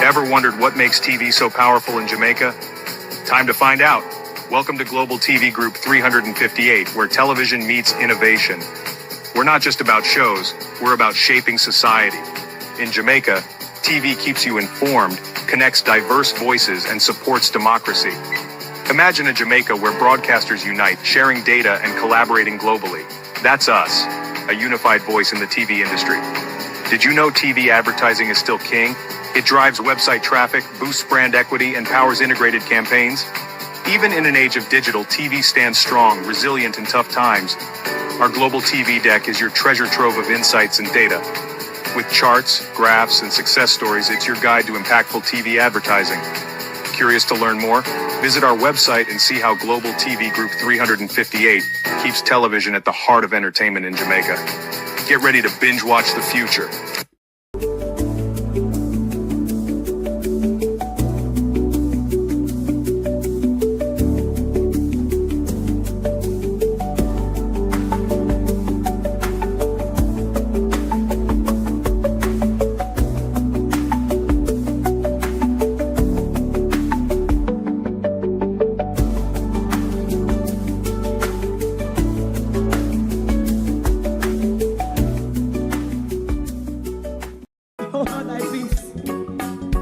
Ever wondered what makes TV so powerful in Jamaica? Time to find out. Welcome to Global TV Group 358, where television meets innovation. We're not just about shows, we're about shaping society. In Jamaica, TV keeps you informed, connects diverse voices, and supports democracy. Imagine a Jamaica where broadcasters unite, sharing data and collaborating globally. That's us, a unified voice in the TV industry. Did you know TV advertising is still king? It drives website traffic, boosts brand equity, and powers integrated campaigns. Even in an age of digital, TV stands strong, resilient in tough times. Our global TV deck is your treasure trove of insights and data. With charts, graphs, and success stories, it's your guide to impactful TV advertising. Curious to learn more? Visit our website and see how Global TV Group 358 keeps television at the heart of entertainment in Jamaica. Get ready to binge watch the future.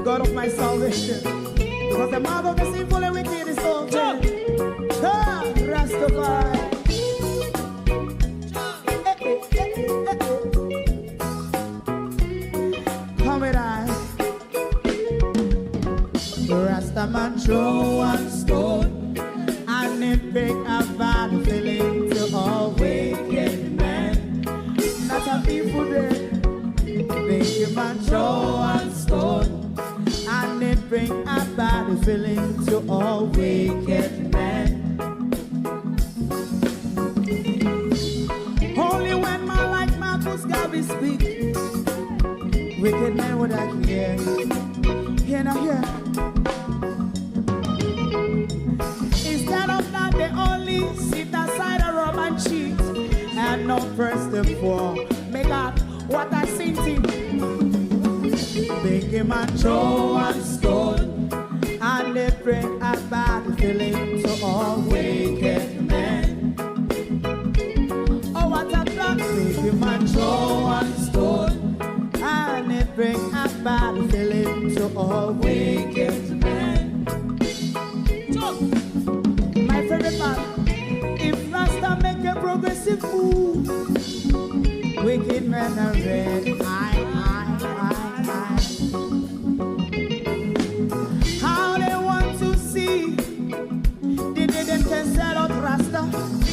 God of my salvation, because the mouth of the sinful and wicked is open. Rastafari. Come with I. Rastaman throw one stone, and it break a bad feeling to all wicked men. Not a people there. Make a man throw one stone, and it bring a bad feeling to all wicked men. Only when man like Marcus Garvey speak, wicked men would I hear. Hear now hear. Instead of that, they only sit aside a rob and cheat, and not first and for make up what I seen to. Make him a throw one stone, and they bring a bad feeling to all wicked men. Oh, what a plan! Make him a throw one stone, and they bring a bad feeling to all wicked men. My favorite man, if Rasta make a progressive move, wicked men are red. How they want to see the day them can sell out Rasta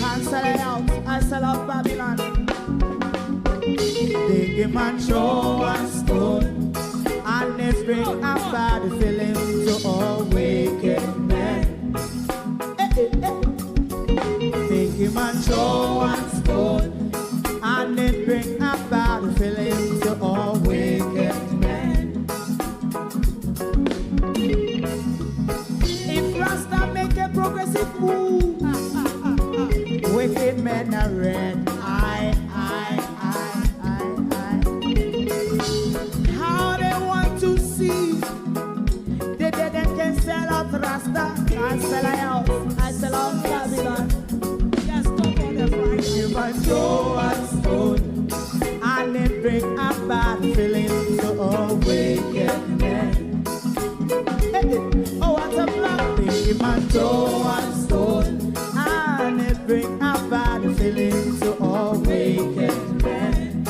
and sell it out and sell out Babylon. They give man throw one stone, and they bring a bad feeling to all wicked men. They give man throw one stone, and it bring a bad feeling to all wicked men. If Rasta make a progressive move, wicked men are red. How they want to see the dead and can sell out Rasta and sell out, I sell out Babylon. Just stop on the Friday. You might throw a stone, and it bring a bad feeling to all wicked men. Oh, what a black thing, you might throw a stone, and it bring a bad feeling to all wicked men.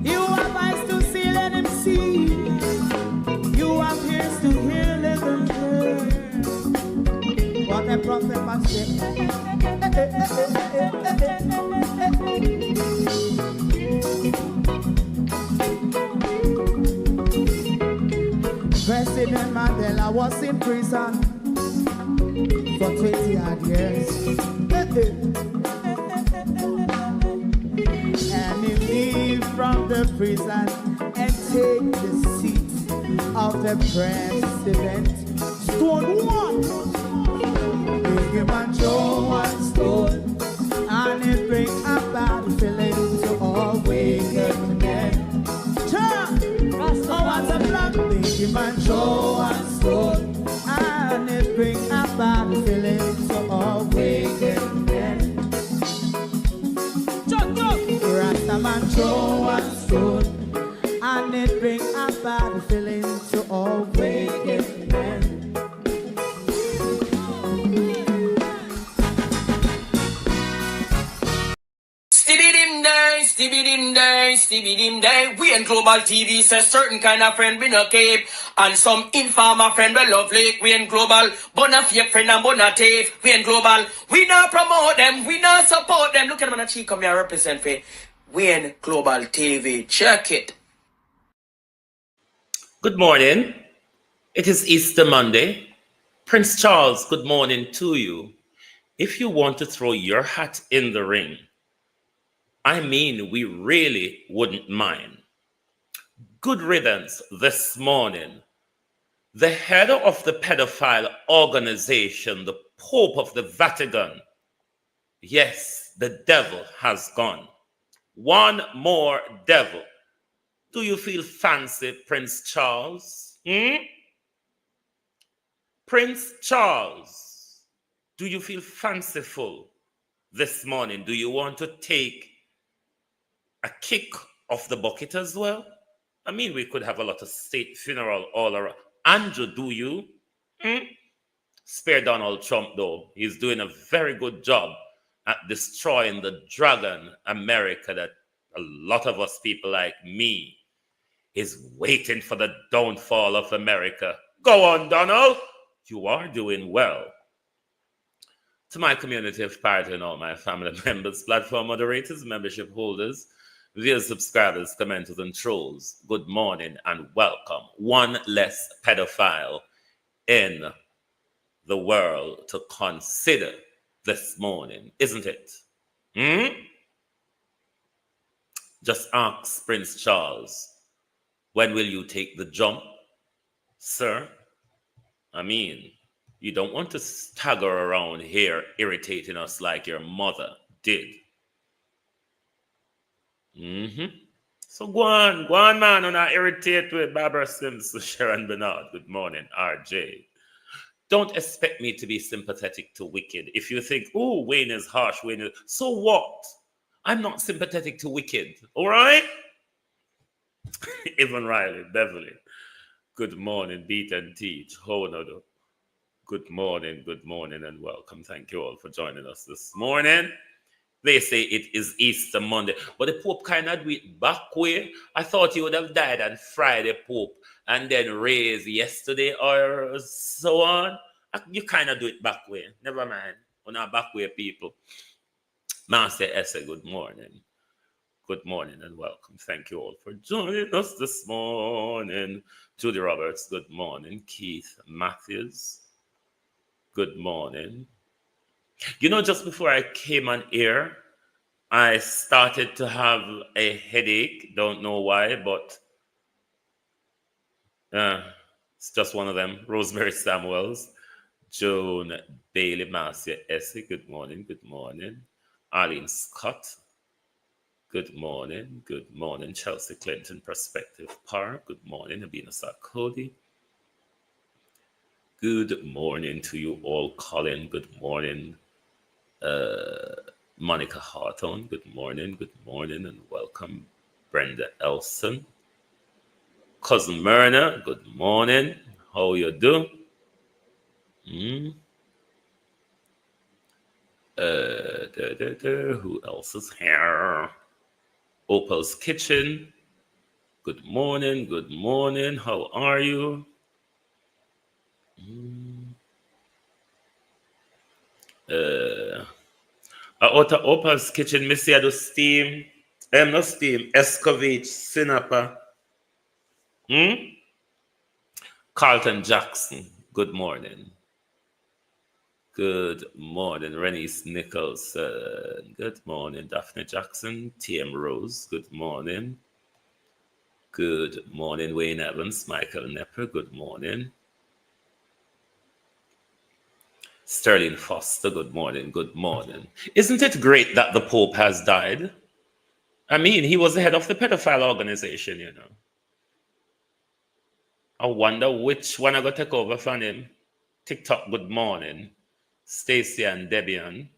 You have eyes to see, let him see. You have ears to hear, let them hear. What a prophet must say. President Mandela was in prison for 20 odd years. And he leave from the prison and take the seat of the president. Stone one. Big him and throw one stone, and it bring a bad feeling to all wicked men. a man throw a stone, and it bring a bad feeling to all wicked men. Stibby dim day. We in Global TV say certain kind of friend we no keep, and some informer friend we lovely. We in Global, bona fake friend and bona tape. We in Global, we not promote them, we not support them. Look at them on the cheek, come here represent for. We in Global TV. Check it. Good morning. It is Easter Monday. Prince Charles, good morning to you. If you want to throw your hat in the ring, I mean, we really wouldn't mind. Good riddance this morning. The head of the pedophile organization, the Pope of the Vatican. Yes, the devil has gone. One more devil. Do you feel fancy, Prince Charles? Prince Charles, do you feel fanciful this morning? Do you want to take a kick off the bucket as well? I mean, we could have a lot of state funeral all around. Andrew, do you? Spare Donald Trump, though. He's doing a very good job at destroying the dragon America that a lot of us people like me is waiting for the downfall of America. Go on, Donald. You are doing well. To my community of party and all my family members, platform moderators, membership holders, viewers, subscribers, commenters, and trolls, good morning and welcome. One less pedophile in the world to consider this morning, isn't it? Just ask Prince Charles, when will you take the jump, sir? I mean, you don't want to stagger around here irritating us like your mother did. So go on, man, and I irritate with Barbara Simpson, Sharon Bernard. Good morning, RJ. Don't expect me to be sympathetic to Wicked. If you think, oh, Wayne is harsh, so what? I'm not sympathetic to Wicked, all right? Evan Riley, Beverly. Good morning, Beat and Teach. Honodo. Good morning, and welcome. Thank you all for joining us this morning. They say it is Easter Monday, but the Pope kind of do it back way. I thought he would have died on Friday, Pope, and then raised yesterday or so on. You kind of do it back way. Never mind. On our back way, people. Master Essa, good morning. Good morning and welcome. Thank you all for joining us this morning. Judy Roberts, good morning. Keith Matthews, good morning. You know, just before I came on air, I started to have a headache. Don't know why, but it's just one of them. Rosemary Samuels, Joan Bailey, Marcia Essie, good morning. Arlene Scott, good morning. Chelsea Clinton, Perspective Park, good morning. Abina Sarkodi, good morning to you all. Colin, good morning. Monica Hawthorne, good morning, and welcome. Brenda Elson, Cousin Myrna, good morning. How you do? Who else is here? Opal's Kitchen, good morning. How are you? Opal's Kitchen, Missy, I do steam. No steam. Escovitch, Sinapa. Carlton Jackson, good morning. Good morning, Renice Nicholson. Good morning, Daphne Jackson. TM Rose, good morning. Good morning, Wayne Evans. Michael Nepper, good morning. Sterling Foster, good morning. Isn't it great that the Pope has died? I mean, he was the head of the pedophile organization, you know. I wonder which one I got to take over from him. TikTok, good morning. Stacy and Debian,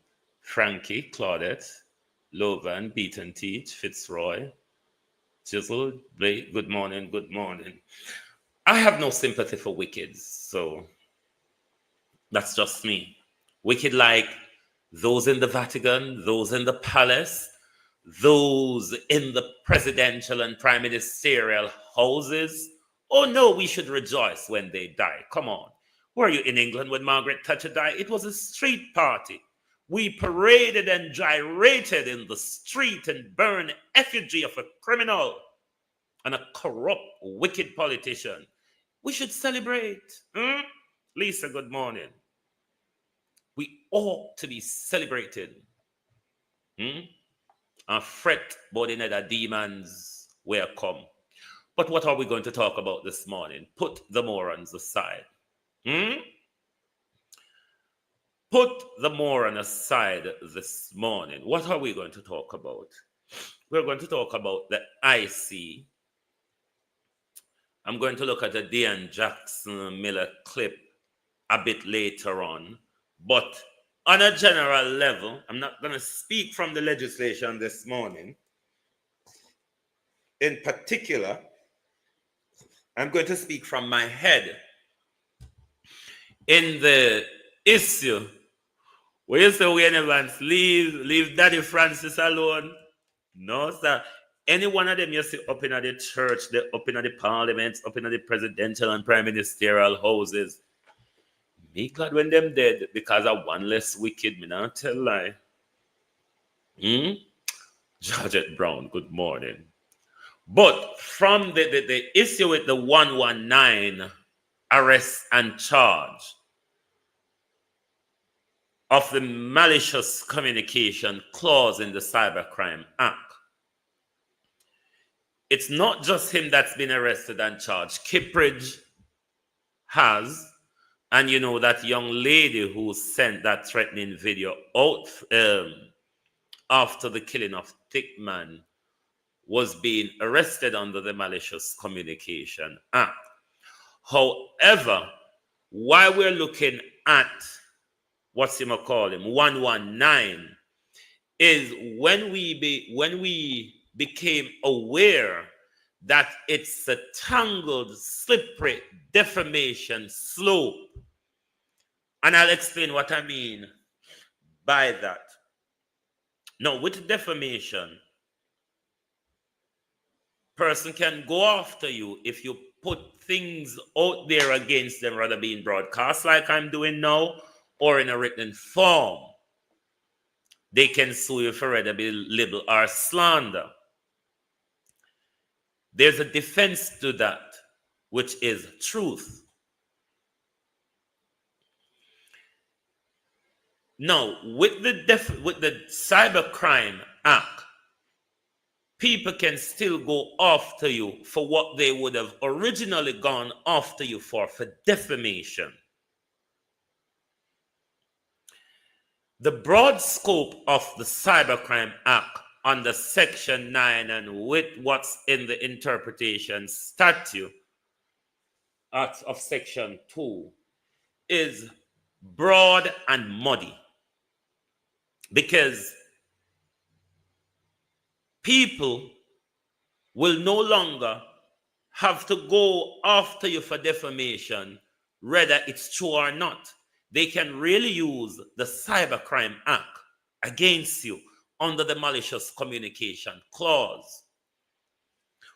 Frankie, Claudette, Lovan, Beaton Teach, Fitzroy, Chisel, Blake, good morning, good morning. I have no sympathy for wickeds, so that's just me. Wicked like those in the Vatican, those in the palace, those in the presidential and prime ministerial houses. Oh no, we should rejoice when they die. Come on. Were you in England when Margaret Thatcher died? It was a street party. We paraded and gyrated in the street and burned effigy of a criminal and a corrupt, wicked politician. We should celebrate. Lisa, good morning. We ought to be celebrated. And fret about the demons will come. But what are we going to talk about this morning? Put the morons aside. Put the moron aside this morning. What are we going to talk about? We're going to talk about the IC. I'm going to look at a Dan Jackson Miller clip a bit later on. But on a general level, I'm not going to speak from the legislation this morning. In particular, I'm going to speak from my head in the issue where you say, Wayne Evans, leave Daddy Francis alone. No, sir. Any one of them you see up in the church, up in the parliaments, up in the presidential and prime ministerial houses, me glad when them dead because of one less wicked, me not tell lie. Georgette Brown, good morning. But from the issue with the 119 arrest and charge of the malicious communication clause in the Cybercrime Act, it's not just him that's been arrested and charged. Kippridge has, and you know that young lady who sent that threatening video out after the killing of Thickman was being arrested under the Malicious Communication Act. However, while we're looking at what's him call him 119, is when we became aware that it's a tangled, slippery defamation slope. And I'll explain what I mean by that. Now, with defamation, person can go after you if you put things out there against them rather being broadcast like I'm doing now or in a written form. They can sue you for either libel or slander. There's a defense to that, which is truth. Now, with the Cybercrime Act, people can still go after you for what they would have originally gone after you for defamation. The broad scope of the Cybercrime Act under Section 9 and with what's in the interpretation statute of Section 2 is broad and muddy because people will no longer have to go after you for defamation, whether it's true or not. They can really use the Cybercrime Act against you under the Malicious Communication Clause.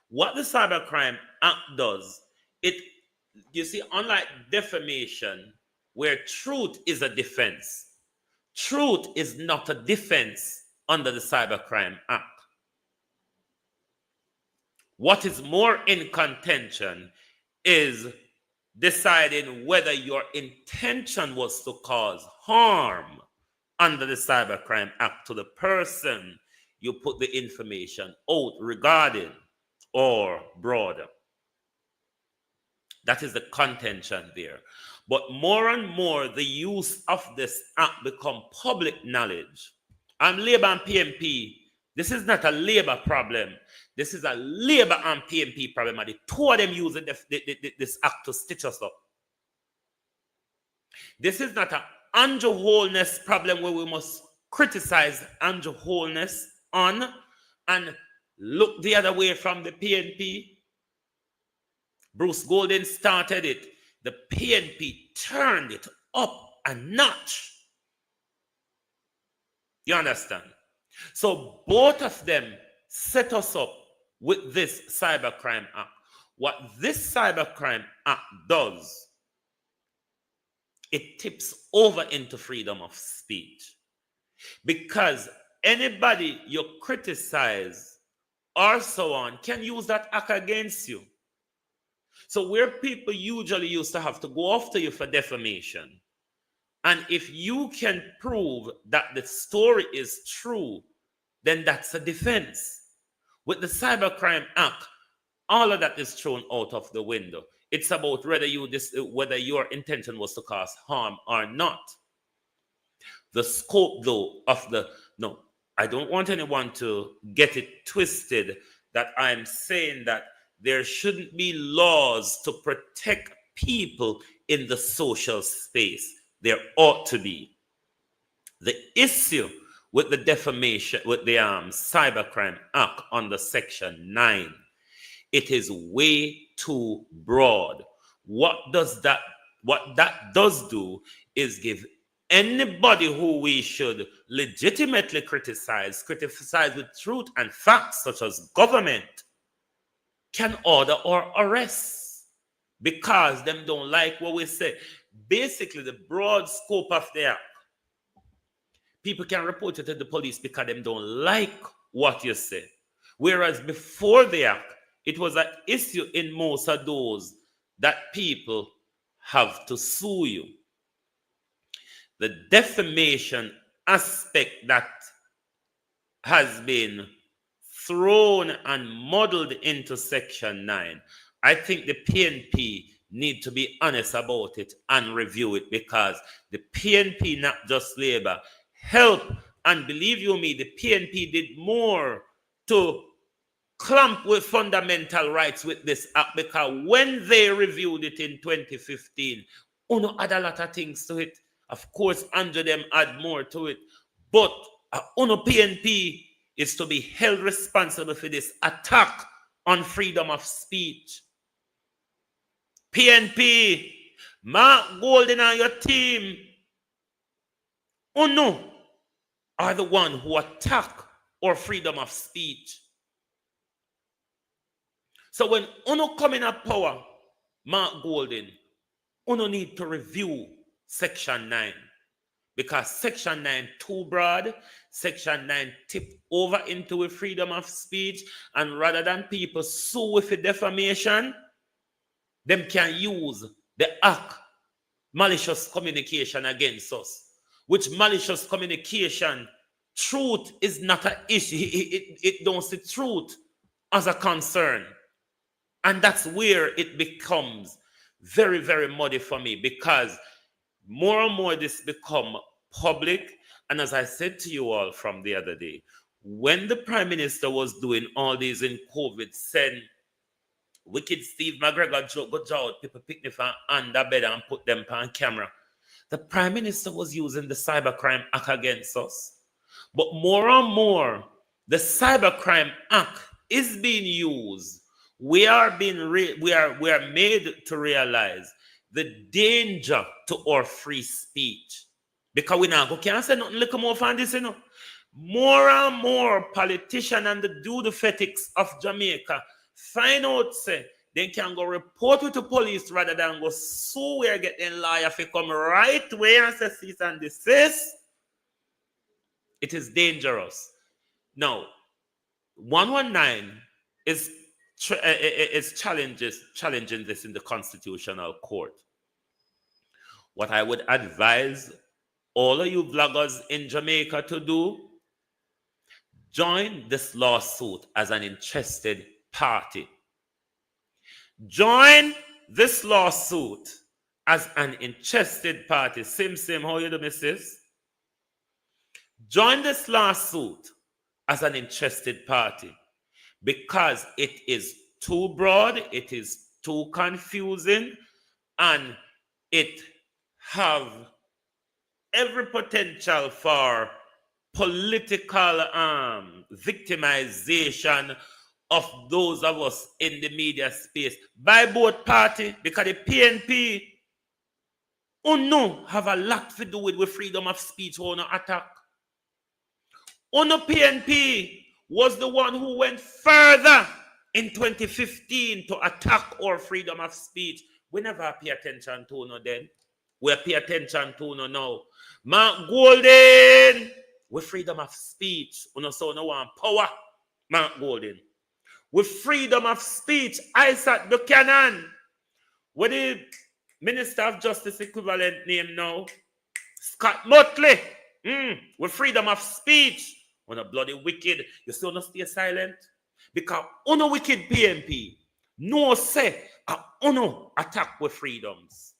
What the Cybercrime Act does, you see, unlike defamation, where truth is a defense, truth is not a defense under the Cybercrime Act. What is more in contention is deciding whether your intention was to cause harm under the Cybercrime Act to the person you put the information out regarding or broader. That is the contention there. But more and more, the use of this act become public knowledge. I'm Labour and PMP. This is not a Labour problem. This is a Labour and PMP problem. And the two of them using this act to stitch us up. This is not an Andrew Holness problem where we must criticize Andrew Holness on and look the other way from the PNP. Bruce Golden started it. The PNP turned it up a notch. You understand? So both of them set us up with this Cybercrime Act. What this Cybercrime Act does, it tips over into freedom of speech. Because anybody you criticize or so on can use that act against you. So where people usually used to have to go after you for defamation, and if you can prove that the story is true, then that's a defense. With the Cybercrime Act, all of that is thrown out of the window. It's about whether your intention was to cause harm or not. The scope, though, I don't want anyone to get it twisted that I'm saying that there shouldn't be laws to protect people in the social space. There ought to be. The issue with the defamation, with the Cybercrime Act under Section 9, it is way too broad. What that does do is give anybody who we should legitimately criticize with truth and facts, such as government, can order or arrest because them don't like what we say. Basically, the broad scope of the act, people can report it to the police because them don't like what you say. Whereas before the act, it was an issue in most of those that people have to sue you. The defamation aspect that has been thrown and muddled into Section 9, I think the PNP need to be honest about it and review it, because the PNP, not just Labour, help, and believe you me, the PNP did more to clamp with fundamental rights with this act, because when they reviewed it in 2015, Uno add a lot of things to it. Of course, Andrew them add more to it, but Uno PNP is to be held responsible for this attack on freedom of speech. PNP, Mark Golden and your team, Uno are the one who attack our freedom of speech. So when Uno come in at power, Mark Golden, Uno need to review Section 9, because Section 9 too broad. Section 9 tip over into a freedom of speech, and rather than people sue with a defamation, them can use the act malicious communication against us, which malicious communication, truth is not an issue. It don't see truth as a concern. And that's where it becomes very, very muddy for me, because more and more this become public. And as I said to you all from the other day, when the Prime Minister was doing all these in COVID, said wicked Steve McGregor go out, people pick them from under bed and put them on camera, the Prime Minister was using the Cybercrime Act against us. But more and more, the Cybercrime Act is being used. We are made to realize the danger to our free speech. Because we now can't say nothing little more from this, More and more politicians and the do-the-fetics of Jamaica find out, say, they can go report with the police rather than go sue where getting lawyer if they come right where and say cease and desist. It is dangerous. Now, 119 is challenging this in the Constitutional Court. What I would advise all of you vloggers in Jamaica to do, join this lawsuit as an interested party. Join this lawsuit as an interested party. Sim, how you do, missus? Join this lawsuit as an interested party, because it is too broad, it is too confusing, and it have every potential for political victimization of those of us in the media space by both parties, because the PNP have a lot to do with freedom of speech or no attack. PNP was the one who went further in 2015 to attack our freedom of speech. We never pay attention to no then. We pay attention to no now. Mark Golden, with freedom of speech. So no one power. Mark Golden. With freedom of speech, Isaac Buchanan. With the Minister of Justice equivalent name now, Scott Motley. With freedom of speech. On a bloody wicked, you still not stay silent? Because on a wicked PNP, no say, attack with freedoms.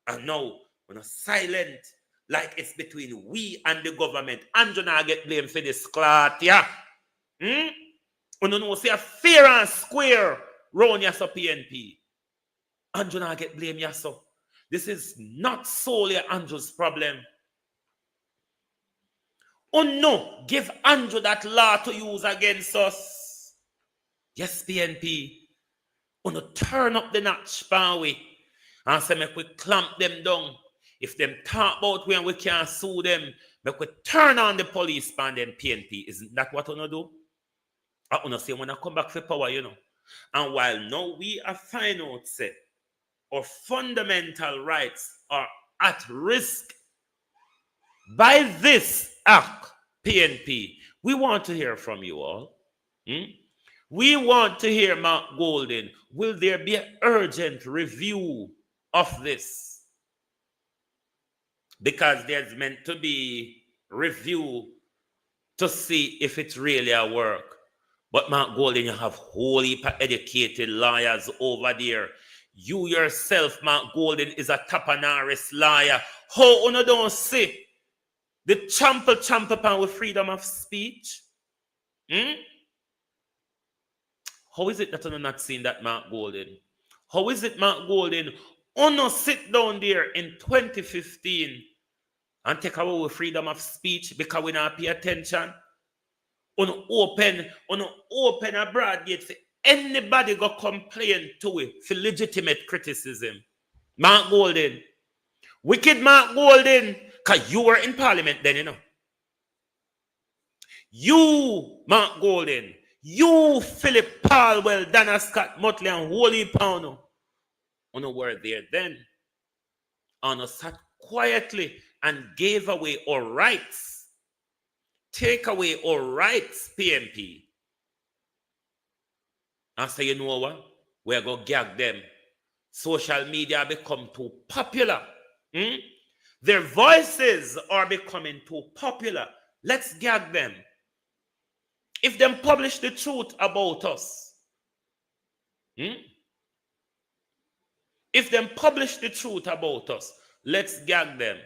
And now, on a silent, like it's between we and the government, and you not get blamed for this clot, yeah? No say a fair and square round your PNP. And you not get blamed, yes, so. This is not solely Andrew's problem. Give Andrew that law to use against us. Yes, PNP. Turn up the notch, we. And say, make we clamp them down. If them talk about we and we can't sue them, make we turn on the police and them PNP. Isn't that what do? Say when I come back for power, And while now we are fine out, say, our fundamental rights are at risk by this act, PNP, we want to hear from you all. We want to hear Mark Golden. Will there be an urgent review of this? Because there's meant to be review to see if it's really a work. But Mark Golden, you have whole heap of educated lawyers over there. You yourself, Mark Golden, is a Tapanaris lawyer. How you don't see the champion with freedom of speech? How is it that you're not seeing that, Mark Golden? How is it, Mark Golden, sit down there in 2015 and take away with freedom of speech because we not pay attention? Open a broad gate for anybody go complain to it for legitimate criticism. Mark Golden. Wicked Mark Golden. Because you were in parliament then, You, Mark Golden. You, Philip Palwell, Dana Scott Motley, and Holy Pound. Were there then. And sat quietly and gave away our rights. Take away our rights, PNP. And say, you know what? We're going to gag them. Social media become too popular. Their voices are becoming too popular. Let's gag them. If them publish the truth about us, if them publish the truth about us, let's gag them.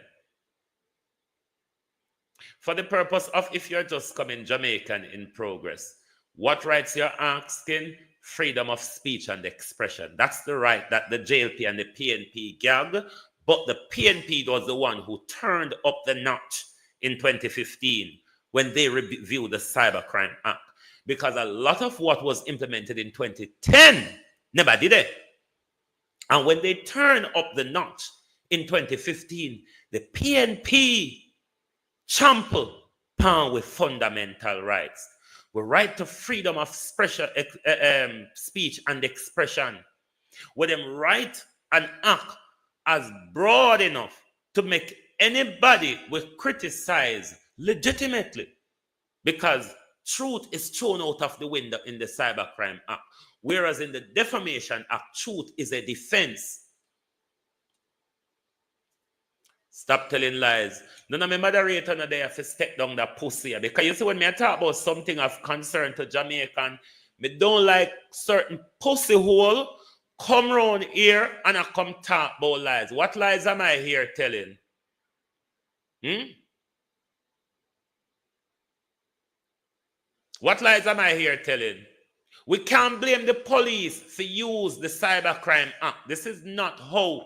For the purpose of, if you're just coming Jamaican in progress, what rights you're asking? Freedom of speech and expression. That's the right that the JLP and the PNP gagged. But the PNP was the one who turned up the notch in 2015 when they reviewed the Cybercrime Act. Because a lot of what was implemented in 2010 never did it. And when they turned up the notch in 2015, the PNP trampled down with fundamental rights. The right to freedom of speech and expression. With them right and act as broad enough to make anybody will criticize legitimately, because truth is thrown out of the window in the Cybercrime Act, whereas in the Defamation Act, truth is a defense. Stop telling lies. None of my moderator no there to step down that pussy, because you see when I talk about something of concern to Jamaican, me don't like certain pussy hole come round here and I come talk about lies. What lies am I here telling? What lies am I here telling? We can't blame the police for use the Cybercrime Act. This is not how.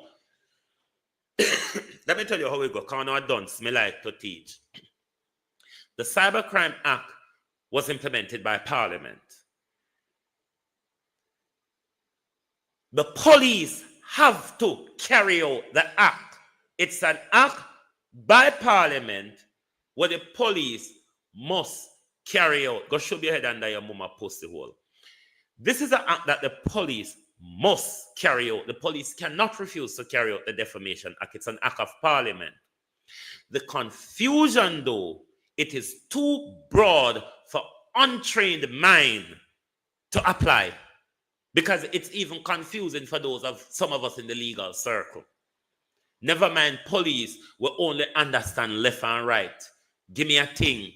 Let me tell you how we go. Because I don't me like to teach. The Cybercrime Act was implemented by Parliament. The police have to carry out the act. It's an act by Parliament where the police must carry out. Go shove your head under your mama pussy hole. This is an act that the police must carry out. The police cannot refuse to carry out the Defamation Act. It's an act of Parliament. The confusion, though, it is too broad for untrained mind to apply, because it's even confusing for some of us in the legal circle. Never mind police will only understand left and right. Give me a thing.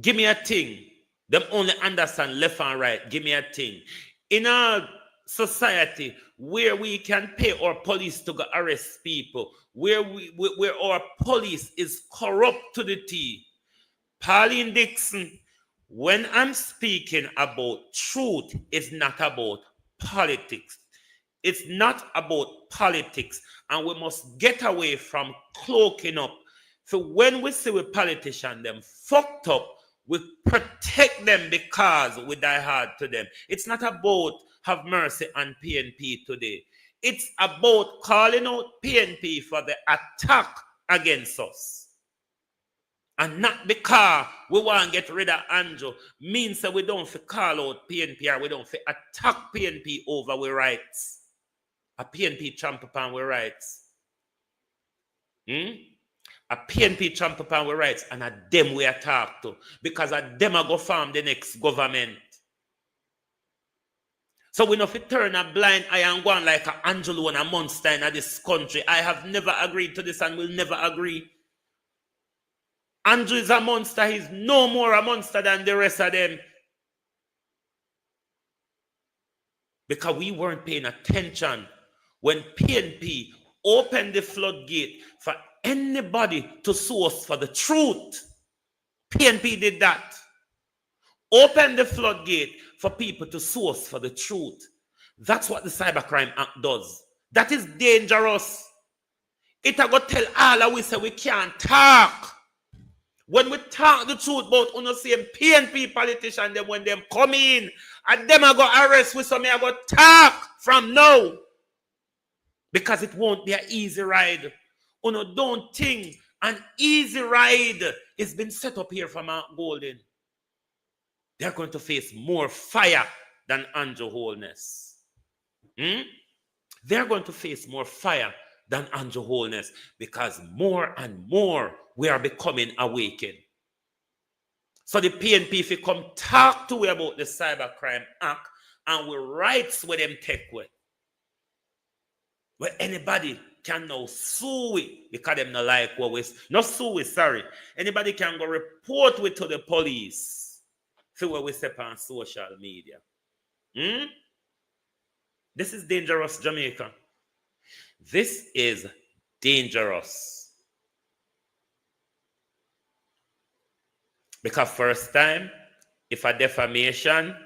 Give me a thing. Them only understand left and right. Give me a thing. In our society where we can pay our police to go arrest people, where our police is corrupt to the T. Pauline Dixon, when I'm speaking about truth, it's not about politics. It's not about politics, and we must get away from cloaking up. So when we see a politician them fucked up, we protect them because we die hard to them. It's not about have mercy on PNP today. It's about calling out PNP for the attack against us. And not because we want to get rid of Andrew means that we don't call out PNP or we don't attack PNP over our rights. A PNP tramp upon our rights. A PNP tramp upon our rights, and a them we attack to, because a them are go form the next government. So we know if we turn a blind eye and go on like an Angelo and a monster in this country. I have never agreed to this and will never agree. Andrew is a monster. He's no more a monster than the rest of them. Because we weren't paying attention when PNP opened the floodgate for anybody to sue us for the truth. PNP did that. Open the floodgate for people to sue us for the truth. That's what the Cybercrime Act does. That is dangerous. It a go tell all of we say we can't talk. When we talk the truth about the same PNP politician, then when them come in, and them a go arrest with some, I go talk from now. Because it won't be an easy ride. Don't think an easy ride is been set up here for Mount Golden. They're going to face more fire than Andrew Holness. They're going to face more fire than Andrew Holness, because more and more we are becoming awakened. So the PNP, if you come talk to we about the Cybercrime Act and we rights with them take with, where anybody can now sue it because them not like what we not sue it, sorry. Anybody can go report it to the police for what we say on social media. This is dangerous, Jamaica. This is dangerous. Because first time, if a defamation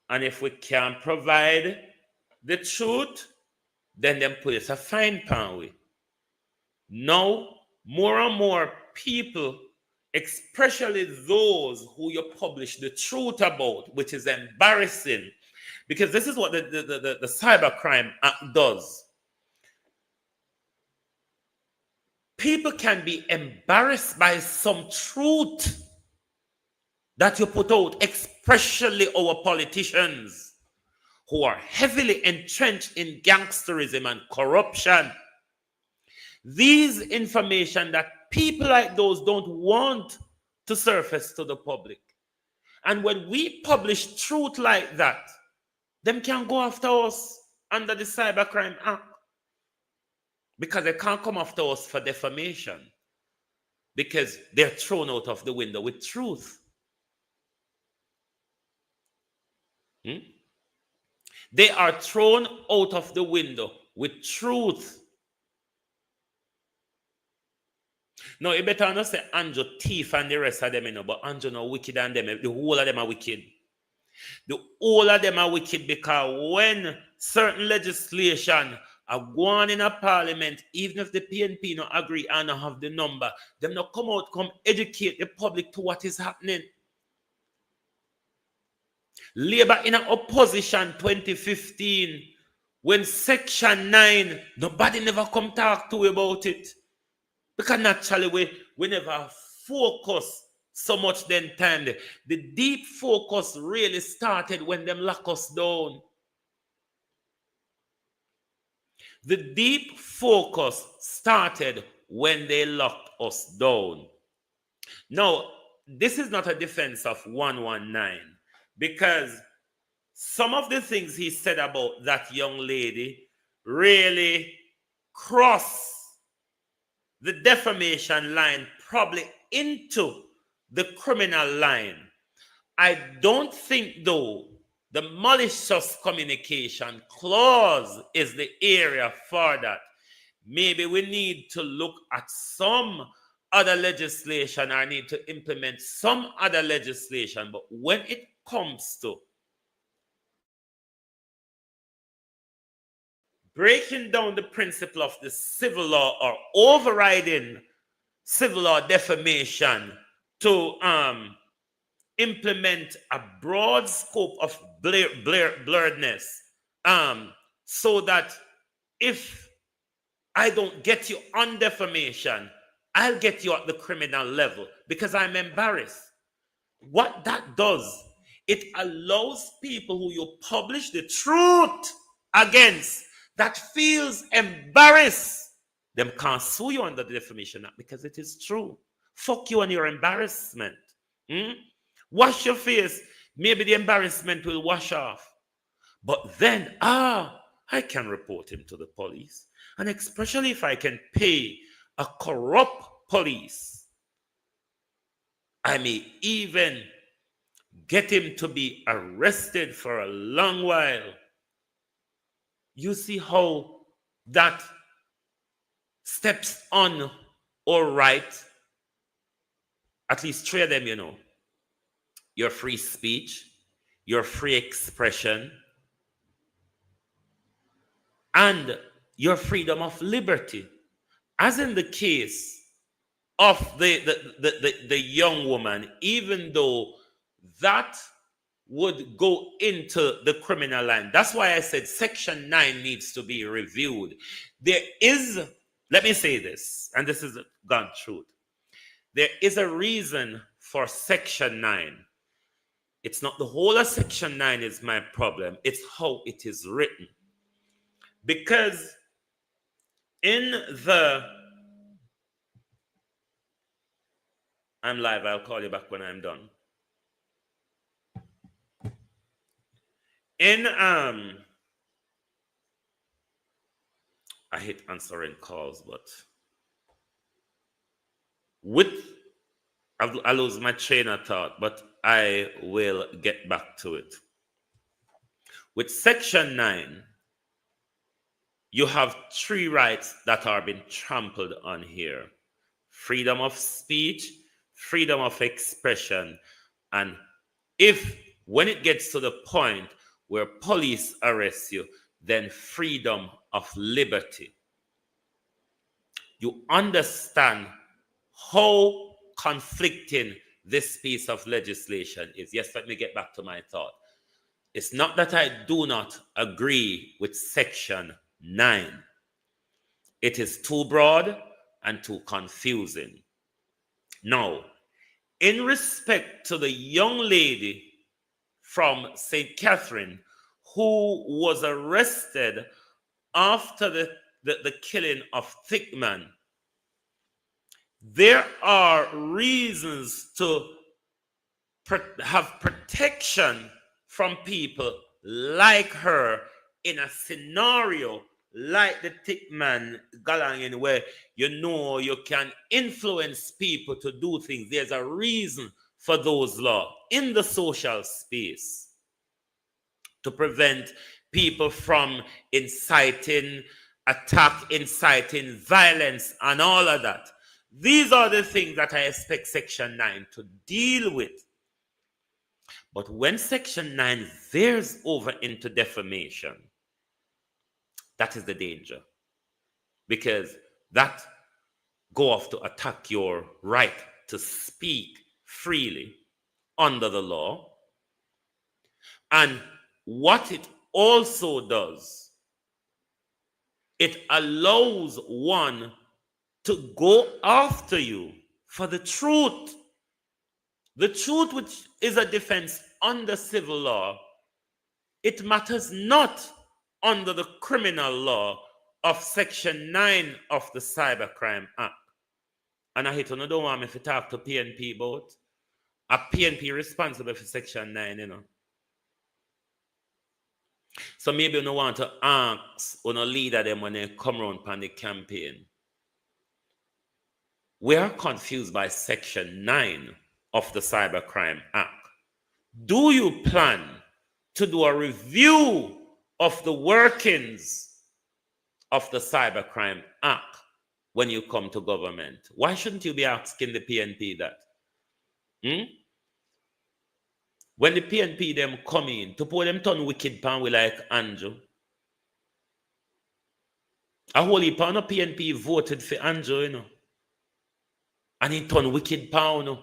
and if we can't provide the truth, then them put us a fine pound with. Now, more and more people, especially those who you publish the truth about, which is embarrassing, because this is what the Cybercrime Act does. People can be embarrassed by some truth that you put out, especially our politicians who are heavily entrenched in gangsterism and corruption. These information that people like those don't want to surface to the public. And when we publish truth like that, them can go after us under the Cybercrime Act, because they can't come after us for defamation, because they're thrown out of the window with truth. They are thrown out of the window with truth. Now, you better not say Andrew thief and the rest of them, but Andrew no wicked and them. The whole of them are wicked. The whole of them are wicked, because when certain legislation I go on in a parliament, even if the PNP no agree and not have the number, them not come out, come educate the public to what is happening. Labour in an opposition 2015, when Section 9, nobody never come talk to about it. Because naturally we never focus so much then time. The deep focus really started when them lock us down. The deep focus started when they locked us down. Now, this is not a defense of 119, because some of the things he said about that young lady really cross the defamation line, probably into the criminal line. I don't think, though, the malicious communication clause is the area for that. Maybe we need to look at some other legislation or need to implement some other legislation. But when it comes to breaking down the principle of the civil law or overriding civil law defamation to implement a broad scope of blurredness, so that if I don't get you on defamation, I'll get you at the criminal level because I'm embarrassed. What that does, it allows people who you publish the truth against that feels embarrassed. Them can't sue you under the Defamation Act because it is true. Fuck you and your embarrassment. Wash your face. Maybe the embarrassment will wash off. But then, I can report him to the police. And especially if I can pay a corrupt police, I may even get him to be arrested for a long while. You see how that steps on or right, at least three of them, your free speech, your free expression, and your freedom of liberty. As in the case of the young woman, even though that would go into the criminal line. That's why I said Section 9 needs to be reviewed. There is, let me say this, and this is God's truth. There is a reason for Section 9. It's not the whole of Section 9 is my problem. It's how it is written. Because in the... I'm live. I'll call you back when I'm done. I hate answering calls, but I lose my train of thought, but I will get back to it. With Section 9, you have three rights that are being trampled on here: freedom of speech, freedom of expression, and when it gets to the point where police arrest you, then freedom of liberty. You understand how conflicting this piece of legislation is. Yes, let me get back to my thought. It's not that I do not agree with Section 9. It is too broad and too confusing. Now, in respect to the young lady from St. Catherine who was arrested after the killing of Thickman, there are reasons to have protection from people like her in a scenario like the Thickman galangin, where you can influence people to do things. There's a reason for those laws in the social space to prevent people from inciting attack, inciting violence, and all of that. These are the things that I expect Section 9 to deal with. But when Section 9 veers over into defamation, That is the danger. Because that go off to attack your right to speak freely under the law. And what it also does, it allows one to go after you for the truth. The truth, which is a defense under civil law, it matters not under the criminal law of Section 9 of the Cybercrime Act. And I hate to know, don't want me to talk to PNP about. A PNP responsible for Section 9, you know. So maybe you don't want to ask or no leader them when they come around on the campaign. We are confused by Section 9 of the Cybercrime Act. Do you plan to do a review of the workings of the Cybercrime Act when you come to government? Why shouldn't you be asking the PNP that? When the PNP them come in, to put them turn wicked pan we like Andrew. A whole heap of PNP voted for Andrew, you know. And he turn wicked pan, you know.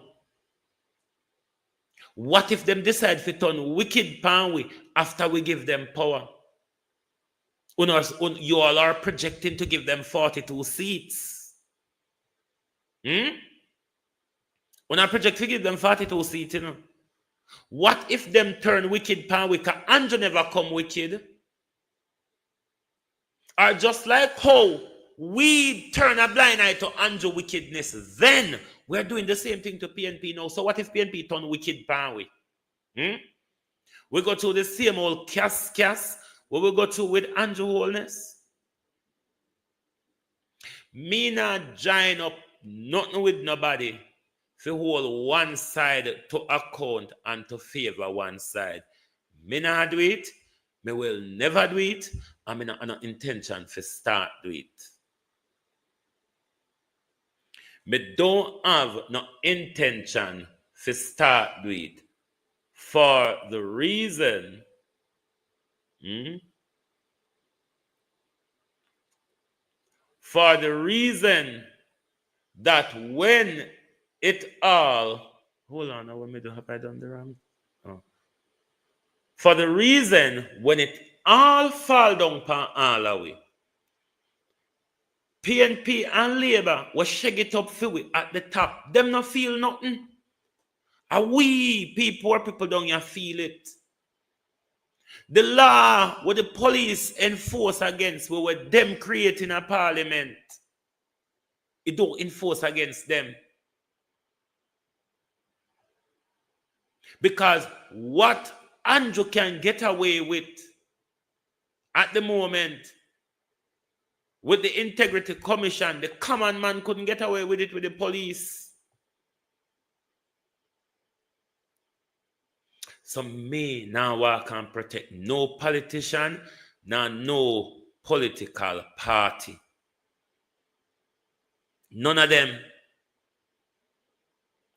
What if them decide to turn wicked pan we after we give them power? You all are projecting to give them 42 seats. When I project to give them 42 seats, you know. What if them turn wicked pan we? Because Andrew never come wicked. Or just like how we turn a blind eye to Andrew wickedness, then we're doing the same thing to PNP now. So what if PNP turn wicked pan we? We go to the same old cas what we go to with Andrew wholeness. Me not join up nothing with nobody to hold one side to account and to favor one side. Me not do it. Me will never do it. And me not have no intention to start do it. Me don't have no intention to start do it. For the reason that when it all, hold on, I want me to have I done the wrong. For the reason when it all fall down upon all away, PNP and Labour was shake it up for we at the top. Them not feel nothing. And we poor people down here feel it. The law what the police enforce against we were them creating a parliament. It don't enforce against them. Because what Andrew can get away with at the moment with the Integrity Commission, the common man couldn't get away with it with the police. So me now walk and protect no politician, now no political party. None of them.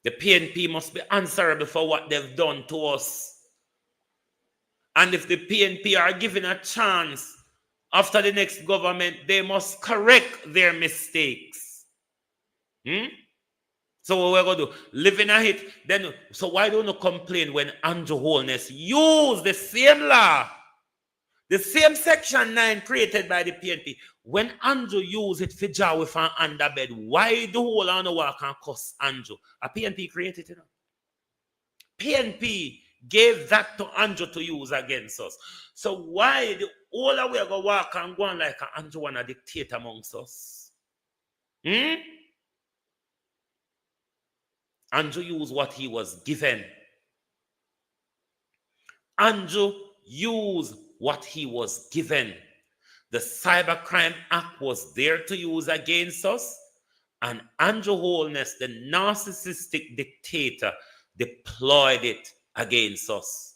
The PNP must be answerable for what they've done to us. And if the PNP are given a chance after the next government, they must correct their mistakes. So what we're going to do? Live in a hit. Then, so why don't you complain when Andrew Holness use the same law, the same Section 9 created by the PNP? When Andrew use it for jaw with an underbed, why do whole on the work and cuss Andrew? A PNP created it. PNP gave that to Andrew to use against us. So why the whole of we go walk and go on like Andrew wanna dictate amongst us? Andrew used what he was given. Andrew used what he was given. The Cybercrime Act was there to use against us, and Andrew Holness, the narcissistic dictator, deployed it against us.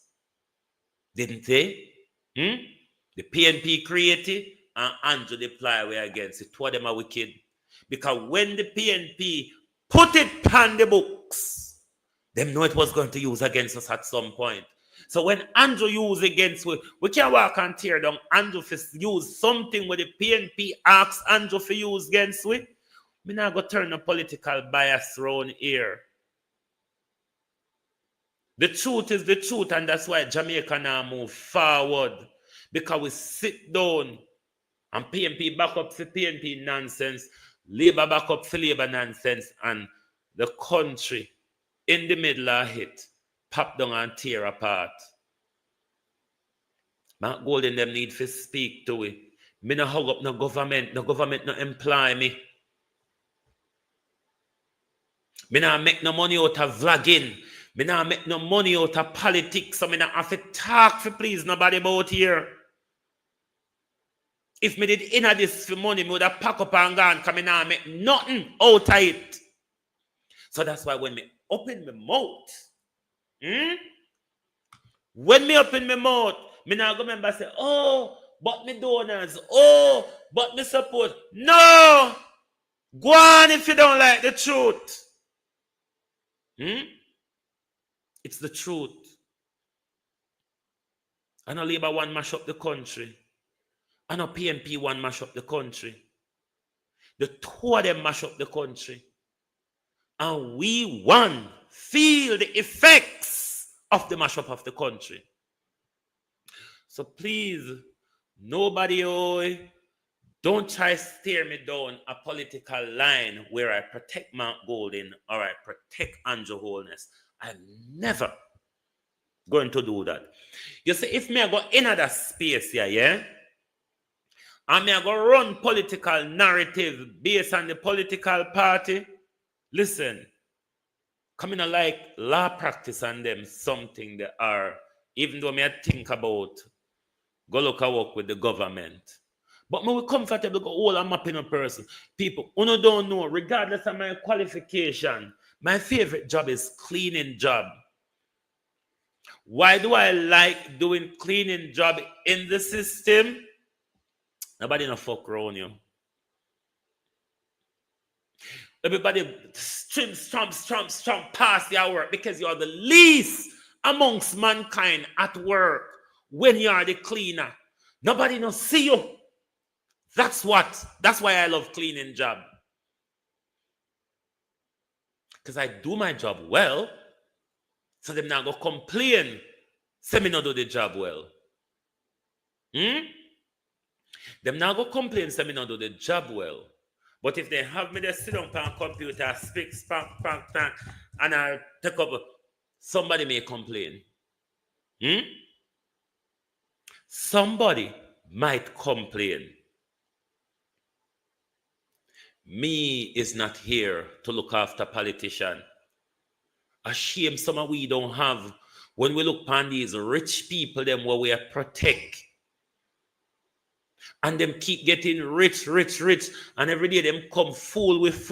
Didn't they? The PNP created and Andrew deployed against it. Two of them are wicked. Because when the PNP put it on the books, them know it was going to use against us at some point. So when Andrew use against we can't walk and tear down Andrew for use something with the PNP asks Andrew for use against we. Me not go turn a political bias around here. The truth is the truth, and that's why Jamaica now move forward. Because we sit down and PNP back up for PNP nonsense, Labour back up for Labour nonsense, and the country in the middle of it, pop down and tear apart. Matt Golden them need to speak to it. Me no hug up no government no employ me. Me not make no money out of vlogging. Me not make no money out of politics, so me not have to talk for please nobody about here. If me did inner this for money, me would have pack up and gone, because me not make nothing out of it. So that's why when me open my mouth, when me open my mouth, me not go remember say, oh, but me donors, oh, but me support. No! Go on if you don't like the truth. It's the truth. I know Labour one mash up the country. I know PNP one mash up the country. The two of them mash up the country. And we one feel the effects of the mash up of the country. So please, nobody, don't try to steer me down a political line where I protect Mark Golden or I protect Andrew Holness. I'm never going to do that. You see, if me I go in that space here, yeah, and me I go run political narrative based on the political party, listen, coming like law practice on them something they are, even though me I think about go look and work with the government. But me comfortable go all a mapping a person. People who don't know, regardless of my qualification, my favorite job is cleaning job. Why do I like doing cleaning job in the system? Nobody no fuck around you. Everybody stomp past your work because you are the least amongst mankind at work when you are the cleaner. Nobody no see you. That's why I love cleaning job. Because I do my job well, so them now go complain, say me not do the job well. Them now go complain, say me not do the job well. But if they have me there sit down on computer, speak, spank, and I take up, somebody may complain. Somebody might complain. Me is not here to look after politicians. A shame some of we don't have when we look upon these rich people, them where we are protect. And them keep getting rich. And every day them come fool with.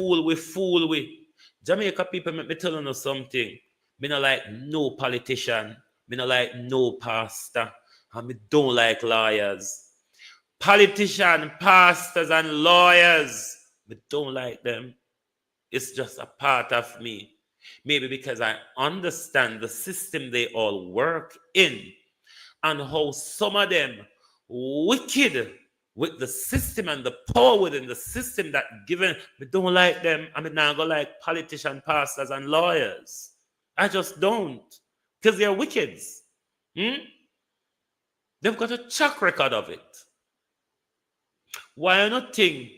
Jamaica people make me tell you something. Me not like no politician. Me not like no pastor. And me don't like lawyers. Politicians, pastors, and lawyers. Me don't like them. It's just a part of me. Maybe because I understand the system they all work in and how some of them wicked with the system and the power within the system that given. Me don't like them. I mean, now go like politicians, pastors, and lawyers. I just don't. Because they're wicked. They've got a track record of it. Why not think,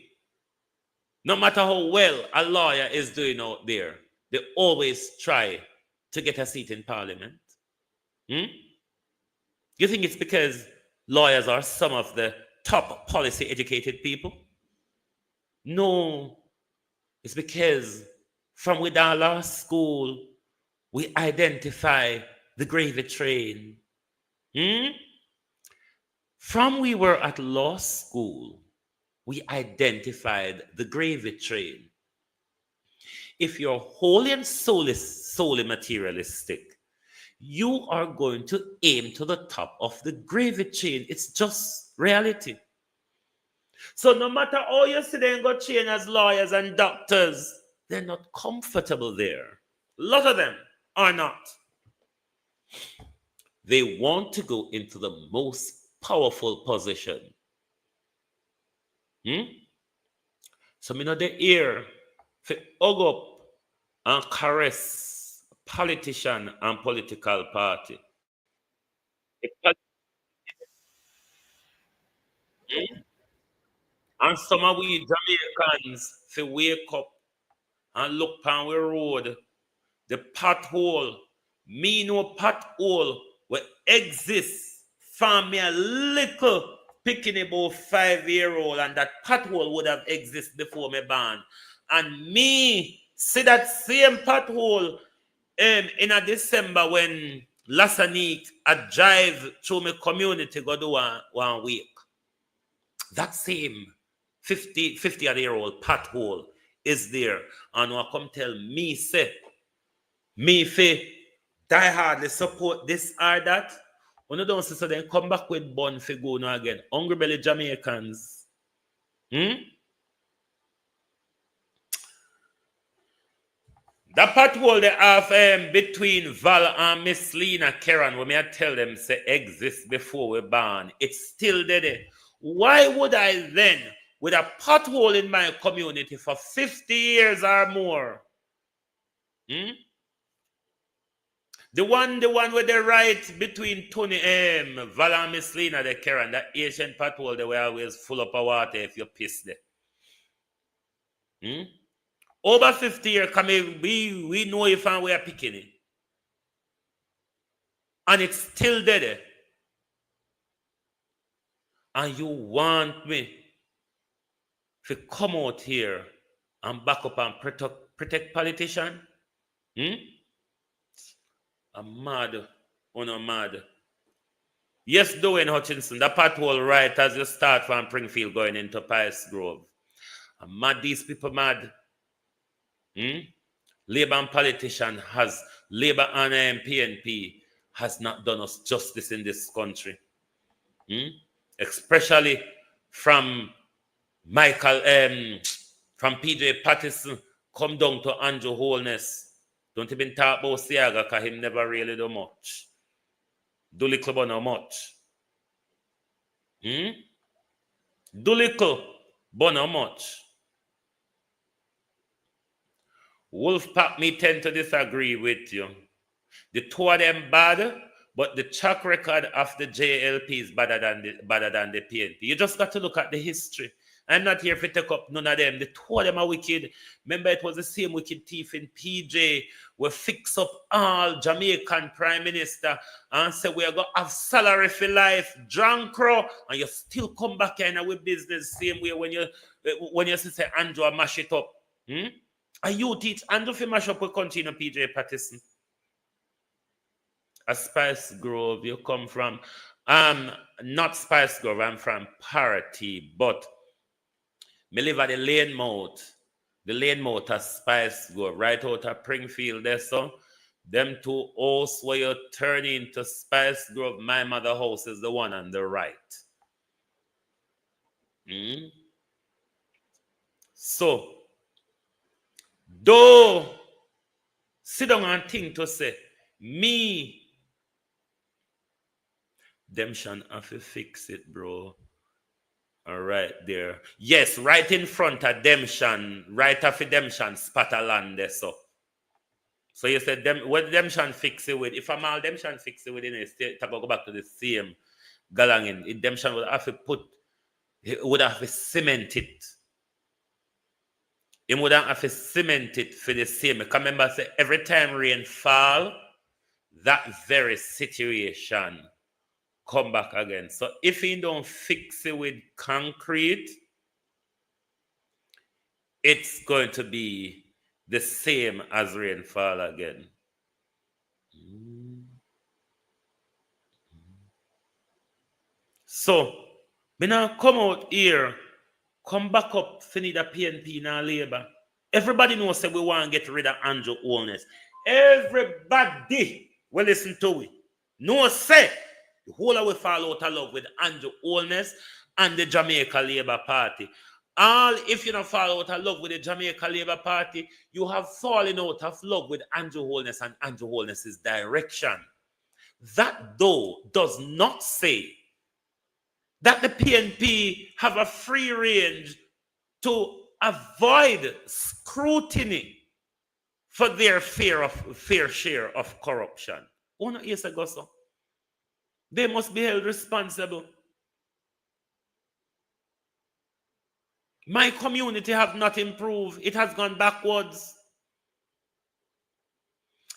no matter how well a lawyer is doing out there, they always try to get a seat in parliament? You think it's because lawyers are some of the top policy educated people? No. It's because from within our law school, we identify the gravy train. From we were at law school, we identified the gravy train. If you're wholly and solely materialistic, you are going to aim to the top of the gravy train. It's just reality. So no matter how you see them go train as lawyers and doctors, they're not comfortable there. A lot of them are not. They want to go into the most powerful position. So me know the ear for hug up and caress politician and political party. And some of we Jamaicans for wake up and look on we road, the pothole, me no pothole will exist from me a little picking about 5-year-old, and that pothole would have existed before me born. And me see that same pothole in a December when Lasanique a drive through my community go do one week. That same 50-year-old pothole is there. And what come tell me, say, me fi die hardly support this or that. When you don't see, so then come back with bun fi go now again. Hungry belly Jamaicans. The pothole they have between Val and Miss Lena Karen, when I tell them say exist before we born, it's still there. Why would I then, with a pothole in my community for 50 years or more? The one with the right between Tony Val and Miss Lena the Karen, that ancient pothole they were always full up of water if you piss there. Over 50 years, we know if and we are picking it. And it's still there. And you want me to come out here and back up and protect politician? I'm mad. Oh no, mad. Yes, Dwayne Hutchinson, the pothole right as you start from Springfield going into Pice Grove. I'm mad, these people mad. Labour and politician has, Labour and PNP has not done us justice in this country. Especially from Michael, from PJ Patterson, come down to Andrew Holness. Don't even talk about Siaga because him never really do much. Do little but not much. Do little but not much. Wolfpack, me tend to disagree with you. The two of them bad, but the track record of the JLP is better than the PNP. You just got to look at the history. I'm not here to take up none of them. The two of them are wicked. Remember, it was the same wicked thief in PJ. We fix up all Jamaican prime minister and say we're going to have salary for life, drunk crow, and you still come back in with business same way when you say Andrew mash it up. And you teach Andrew to mash up with continue PJ Patterson. A Spice Grove, you come from. Not Spice Grove, I'm from Parity, but me live at the lane mouth. The lane mouth of Spice Grove, right out of Springfield there, so. Them two houses where you turn into Spice Grove, my mother house is the one on the right. So, though, sit down and think to say, me, them shan have to fix it, bro. All right, there. Yes, right in front of them shan, right after them shan, spot a land there, so. So you said them, what them shan fix it with? If I'm all them shan fix it with, it go back to the same galangin. Them shan would have to would have to cement it. He would have to cement it for the same. I can remember say every time rain fall, that very situation come back again. So if he don't fix it with concrete, it's going to be the same as rainfall again. So, me now come out here, come back up, finish the PNP now Labour. Everybody knows that we want to get rid of Andrew Holness. Everybody will listen to it. No say the whole of we fall out of love with Andrew Holness and the Jamaica Labour Party. All if you don't fall out of love with the Jamaica Labour Party, you have fallen out of love with Andrew Holness and Andrew Holness's direction. That though does not say that the PNP have a free range to avoid scrutiny for their fair share of corruption. Oh no, yes, Augusto. They must be held responsible. My community have not improved. It has gone backwards.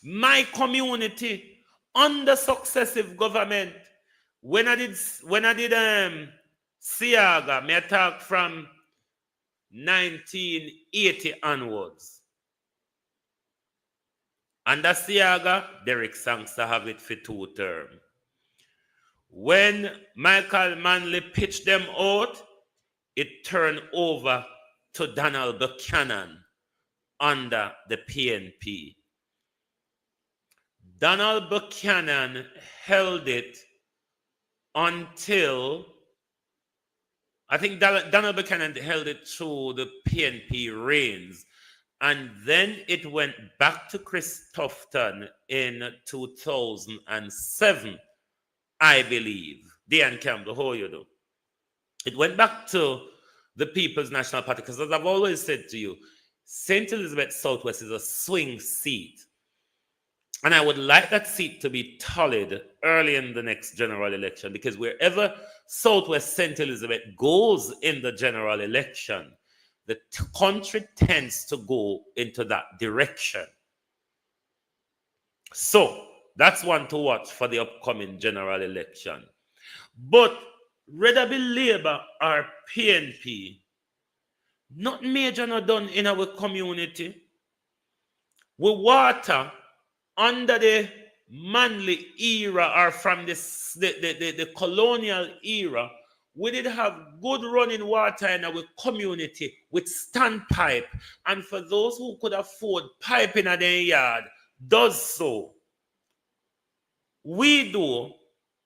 My community under successive government, when I did Siaga, me talk from 1980 onwards. Under Siaga, Derek Sangster have it for 2 terms. When Michael Manley pitched them out, it turned over to Donald Buchanan under the PNP. Donald Buchanan held it until, I think Donald Buchanan held it through the PNP reigns. And then it went back to Chris Tufton in 2007, I believe. Dan Campbell, how you do? It went back to the People's National Party, because as I've always said to you, St. Elizabeth Southwest is a swing seat. And I would like that seat to be tallied early in the next general election, because wherever Southwest St. Elizabeth goes in the general election, the country tends to go into that direction. So that's one to watch for the upcoming general election. But whether be Labour or PNP, nothing major not done in our community. We water under the Manley era or from the colonial era, we did have good running water in our community with standpipe. And for those who could afford pipe in their yard, does so. We do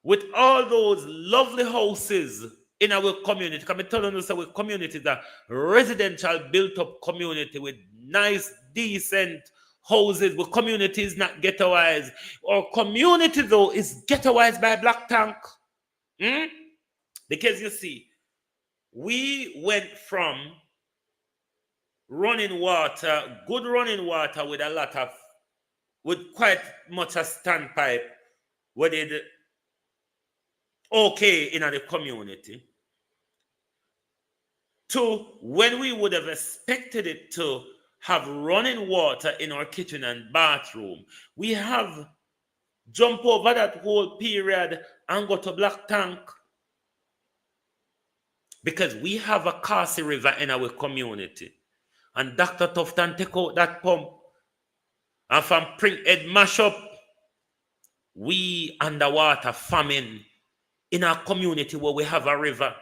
with all those lovely houses in our community. Come and tell us our community is a residential built-up community with nice, decent houses. But community is not ghettoized. Our community, though, is ghettoized by Black Tank. Because you see, we went from running water, good running water with quite much a standpipe, we did okay in the community, to when we would have expected it to have running water in our kitchen and bathroom, we have jumped over that whole period and go to Black Tank. Because we have a Kasi River in our community. And Dr. Tufton take out that pump. And from Prinkhead mash up, we underwater famine in our community where we have a river.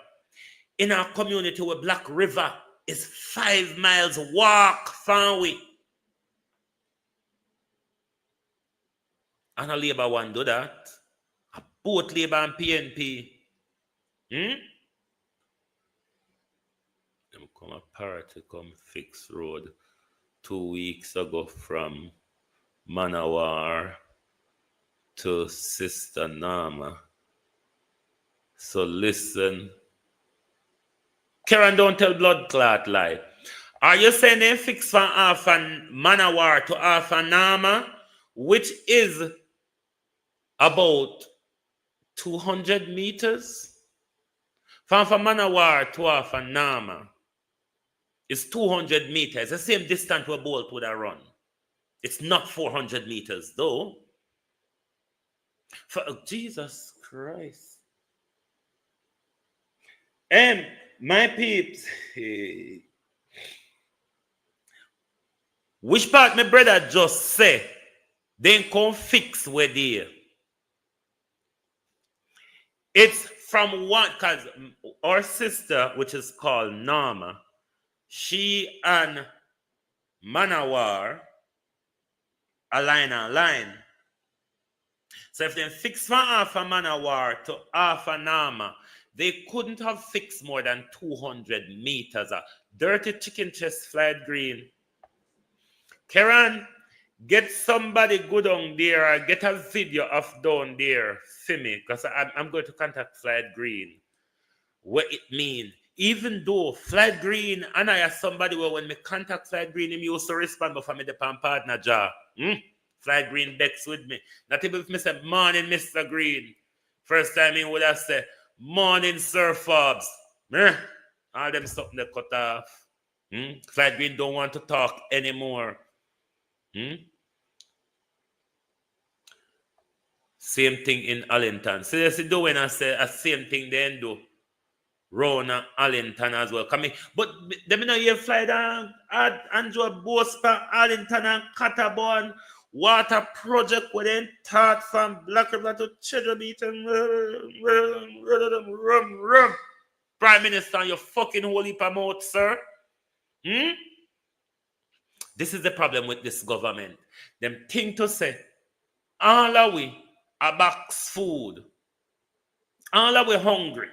In our community where Black River is 5 miles walk from we. And a Labour one do that. A both Labour and PNP. Them come apart to come fix road 2 weeks ago from Manawar to Sister Nama. So listen. Karen, don't tell blood clot lie. Are you saying they fix from half an Manawar to half an Nama, which is about 200 meters? From Manawar to half an Nama is 200 meters. The same distance where Bolt would have run. It's not 400 meters, though. For Jesus Christ. My peeps, which part my brother just say, then come fix where there. It's from one, because our sister, which is called Nama, she and Manawar align. So if they fix from half a Manawar to half a Nama, they couldn't have fixed more than 200 meters. A dirty chicken chest flight green. Karen, Get somebody good on there or get a video of down there for me because I'm going to contact Flight Green. What it mean? Even though Flight Green and I are somebody where when me contact Flight Green, him used to respond before me the partner job. Flight Green begs with me. Not even if me say, morning, Mr. Green. First time he would have said, morning, Sir Forbes. All them something they cut off. Flight Green don't want to talk anymore. Same thing in Allington. So they see doing a same thing they do. Rona Allington as well. But them know you fly down Andrew Bospa, Allington and Catabon water project where they start from Black River to Cheddar-Beaton. Prime Minister, you fucking holy promote, sir. This is the problem with this government. Them think to say, all are we a box food. All are we hungry.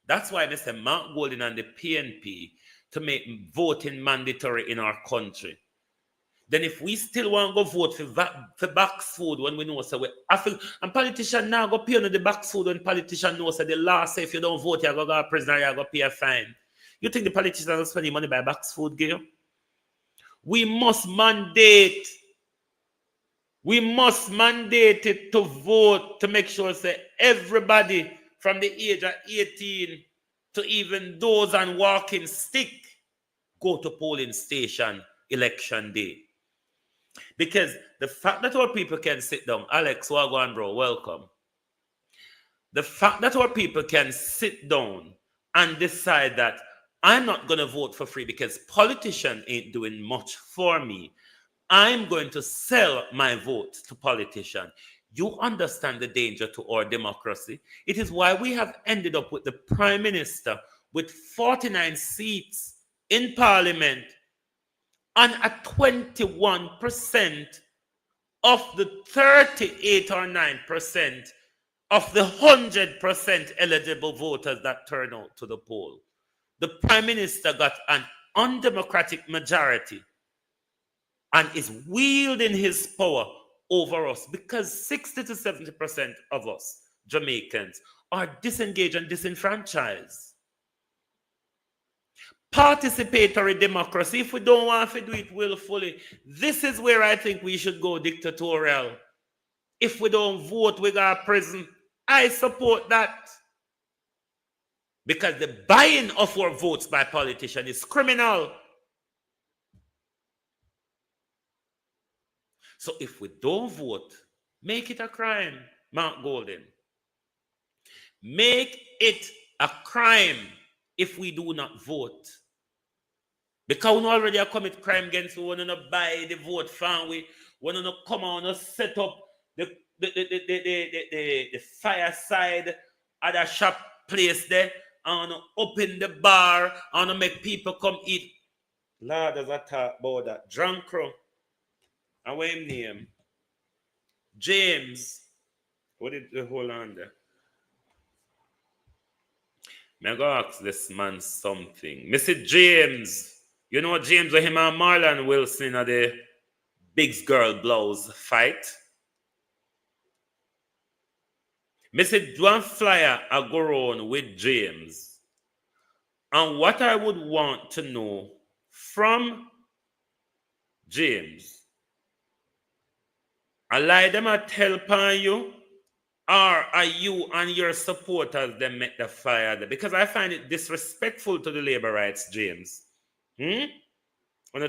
That's why they say Mark Golding and the PNP to make voting mandatory in our country. Then if we still want to go vote for box food when we know so and politicians now go pay on the box food when politicians know so the law say if you don't vote you go to prison or you go pay a fine. You think the politicians are spending money by box food, Gail? We must mandate it to vote to make sure that everybody from the age of 18 to even those on walking stick go to polling station election day. Because the fact that our people can sit down, Alex Wagwan bro, welcome. The fact that our people can sit down and decide that I'm not going to vote for free because politicians ain't doing much for me. I'm going to sell my vote to politicians. You understand the danger to our democracy. It is why we have ended up with the Prime Minister with 49 seats in Parliament and a 21% of the 38 or 9% of the 100% eligible voters that turn out to the poll. The Prime Minister got an undemocratic majority and is wielding his power over us because 60 to 70% of us Jamaicans are disengaged and disenfranchised. Participatory democracy, if we don't want to do it willfully, this is where I think we should go dictatorial. If we don't vote, we go to prison. I support that. Because the buying of our votes by politicians is criminal. So if we don't vote, make it a crime, Mark Golden. Make it a crime if we do not vote. Because we already have commit crime against we want to buy the vote from we want to come on and set up the fireside at a shop place there and open the bar and make people come eat. Lord, as I talk about that. Drunk crow. And what his name? James. What did the hold on there? May I go ask this man something. Mr. James. You know James with him and Marlon Wilson at the Big Girl Blows fight? Mr. Dwan Flyer I go on with James. And what I would want to know from James, I lie them a tell upon you, or are you and your supporters them make the fire there? Because I find it disrespectful to the labor rights, James. One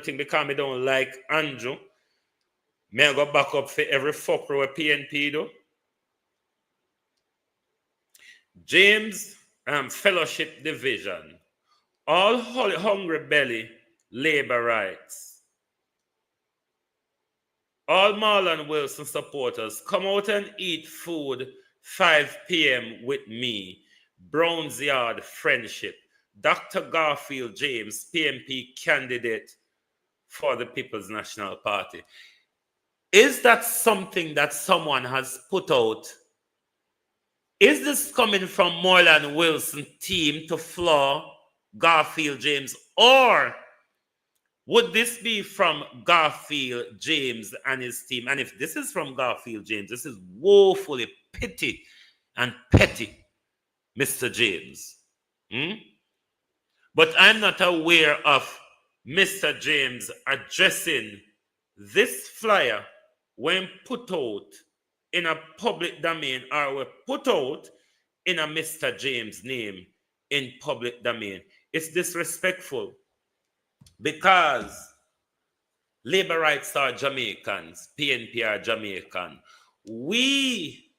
thing because me don't like Andrew, may I go back up for every fucker with PNP though. James Fellowship Division, all hungry belly labor rights. All Marlon Wilson supporters, come out and eat food 5 p.m. with me. Browns Yard Friendship. Dr. Garfield James, PMP candidate for the People's National Party. Is that something that someone has put out? Is this coming from Marlon Wilson team to floor Garfield James? Or Would this be from Garfield James and his team? And if this is from Garfield James, this is woefully petty and petty, Mr. James. But I'm not aware of Mr. James addressing this flyer when put out in a public domain or were put out in a Mr. James name in public domain. It's disrespectful because labor rights are Jamaicans, PNP are Jamaican. We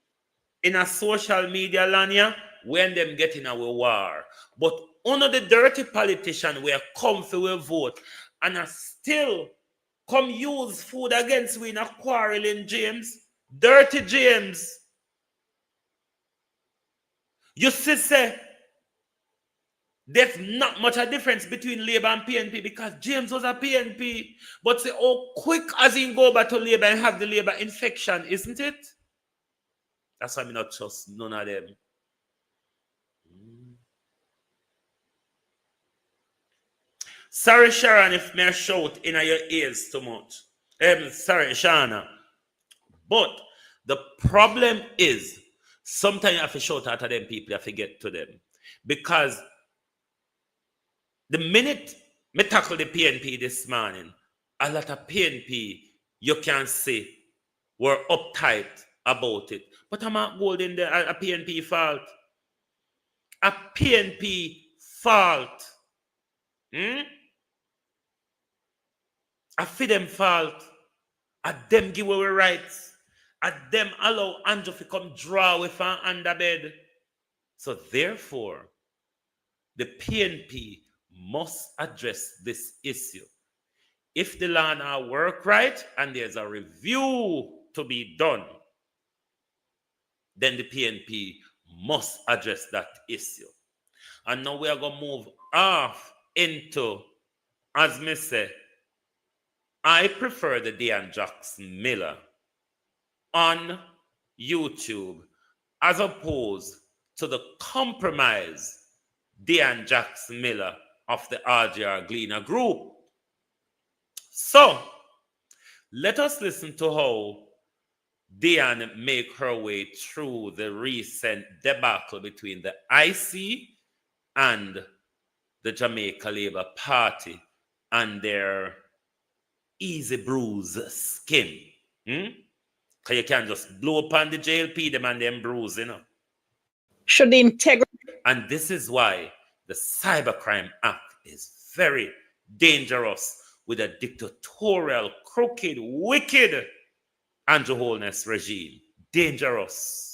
in a social media land here, when them get in our war. But under the dirty politician we are comfy with vote and are still come use food against we in a quarreling James. Dirty James. You see, say, there's not much a difference between Labour and PNP because James was a PNP. But say, oh, quick as he go back to Labour and have the Labour infection, isn't it? That's why I not trust none of them. Sorry, Sharon, if me shout in your ears too much. Sorry, Shana. But the problem is, sometimes you have to shout out to them people, you have to get to them. Because the minute me tackle the PNP this morning, a lot of PNP, you can see, were uptight about it. But I'm not holding a PNP fault. A PNP fault. A for them fault. A them give away rights. A them allow Andrew to come draw with an under bed. So therefore, the PNP must address this issue. If the law now work right and there's a review to be done, then the PNP must address that issue. And now we are going to move off into, as me say, I prefer the Dean Jackson Miller on YouTube as opposed to the compromise Dean Jackson Miller of the RJR Gleaner Group. So, let us listen to how Dean make her way through the recent debacle between the IC and the Jamaica Labour Party and their easy bruise skin. Because you can't just blow upon the JLP, them and them bruise, you know. Should the integrity... And this is why the Cybercrime Act is very dangerous with a dictatorial, crooked, wicked Andrew Holness regime. Dangerous.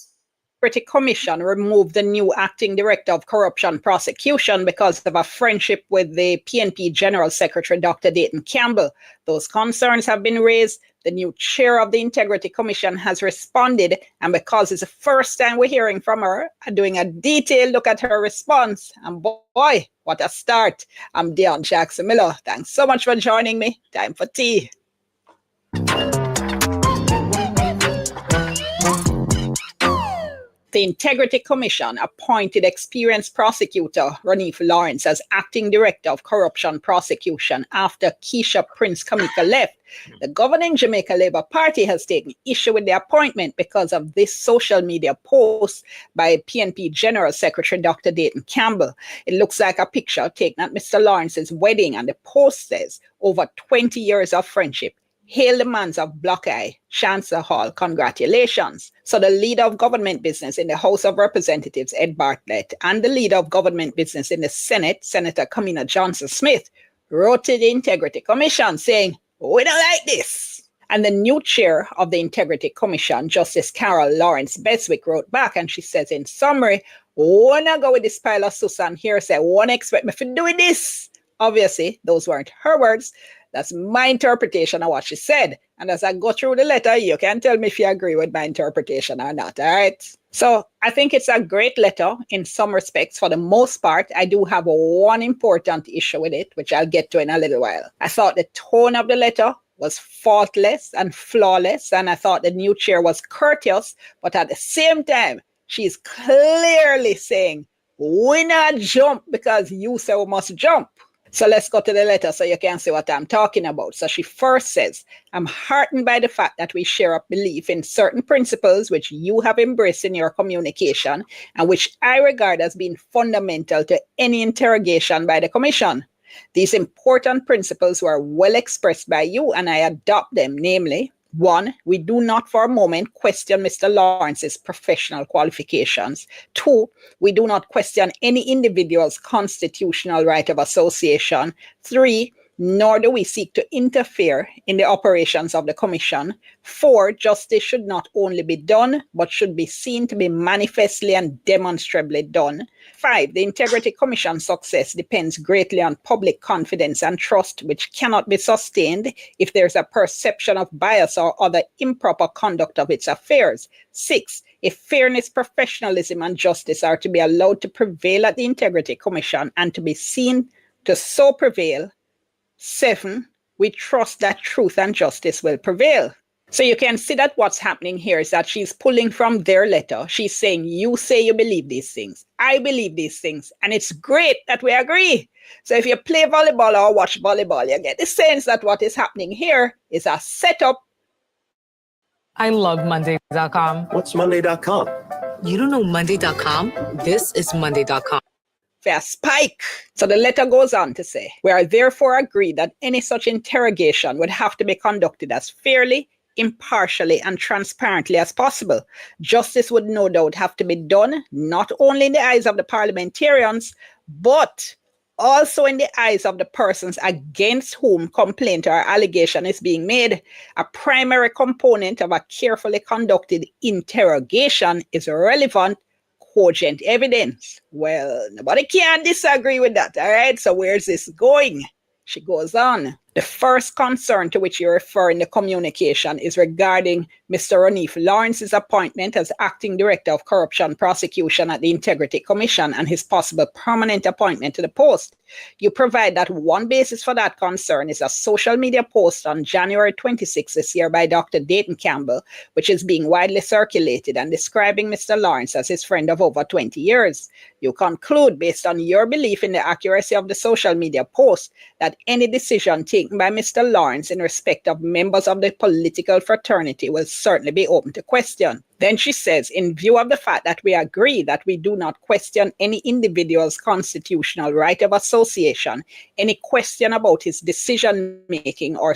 Commission removed the new acting director of corruption prosecution because of a friendship with the PNP General Secretary, Dr. Dayton Campbell. Those concerns have been raised. The new chair of the Integrity Commission has responded, and because it's the first time we're hearing from her, doing a detailed look at her response. And boy, what a start. I'm Deon Jackson Miller. Thanks so much for joining me. Time for tea. The Integrity Commission appointed experienced prosecutor Ranif Lawrence as acting director of corruption prosecution after Keisha Prince Kamika left. The governing Jamaica Labour Party has taken issue with the appointment because of this social media post by PNP General Secretary Dr. Dayton Campbell. It looks like a picture taken at Mr. Lawrence's wedding, and the post says, "Over 20 years of friendship. Hail the mans of Block I, Chancellor Hall, congratulations." So the leader of government business in the House of Representatives, Ed Bartlett, and the leader of government business in the Senate, Senator Kamina Johnson-Smith, wrote to the Integrity Commission saying, "We don't like this." And the new chair of the Integrity Commission, Justice Carol Lawrence Beswick, wrote back, and she says in summary, "Wanna go with this pile of Susan here, say, won't expect me for doing this." Obviously, those weren't her words. That's my interpretation of what she said. And as I go through the letter, you can tell me if you agree with my interpretation or not, all right? So I think it's a great letter in some respects. For the most part, I do have one important issue with it, which I'll get to in a little while. I thought the tone of the letter was faultless and flawless, and I thought the new chair was courteous, but at the same time, she's clearly saying, "We not jump because you say we must jump." So let's go to the letter so you can see what I'm talking about. So she first says, I'm heartened by the fact that we share a belief in certain principles which you have embraced in your communication and which I regard as being fundamental to any interrogation by the Commission. These important principles were well expressed by you and I adopt them, namely, 1, we do not for a moment question Mr. Lawrence's professional qualifications. 2, we do not question any individual's constitutional right of association. 3, nor do we seek to interfere in the operations of the Commission. 4, justice should not only be done, but should be seen to be manifestly and demonstrably done. 5, the Integrity Commission's success depends greatly on public confidence and trust, which cannot be sustained if there is a perception of bias or other improper conduct of its affairs. 6, if fairness, professionalism, and justice are to be allowed to prevail at the Integrity Commission and to be seen to so prevail. 7, we trust that truth and justice will prevail. So you can see that what's happening here is that she's pulling from their letter. She's saying, you say you believe these things. I believe these things. And it's great that we agree. So if you play volleyball or watch volleyball, you get the sense that what is happening here is a setup. I love Monday.com. What's Monday.com? You don't know Monday.com? This is Monday.com. A spike. So the letter goes on to say, we are therefore agreed that any such interrogation would have to be conducted as fairly, impartially, and transparently as possible. Justice would no doubt have to be done, not only in the eyes of the parliamentarians, but also in the eyes of the persons against whom complaint or allegation is being made. A primary component of a carefully conducted interrogation is relevant, cogent evidence. Well, nobody can disagree with that, all right? So where's this going? She goes on. The first concern to which you refer in the communication is regarding Mr. Ranif Lawrence's appointment as Acting Director of Corruption Prosecution at the Integrity Commission and his possible permanent appointment to the post. You provide that one basis for that concern is a social media post on January 26 this year by Dr. Dayton Campbell, which is being widely circulated and describing Mr. Lawrence as his friend of over 20 years. You conclude, based on your belief in the accuracy of the social media post, that any decision taken by Mr. Lawrence in respect of members of the political fraternity will certainly be open to question. Then she says, in view of the fact that we agree that we do not question any individual's constitutional right of association, any question about his decision-making or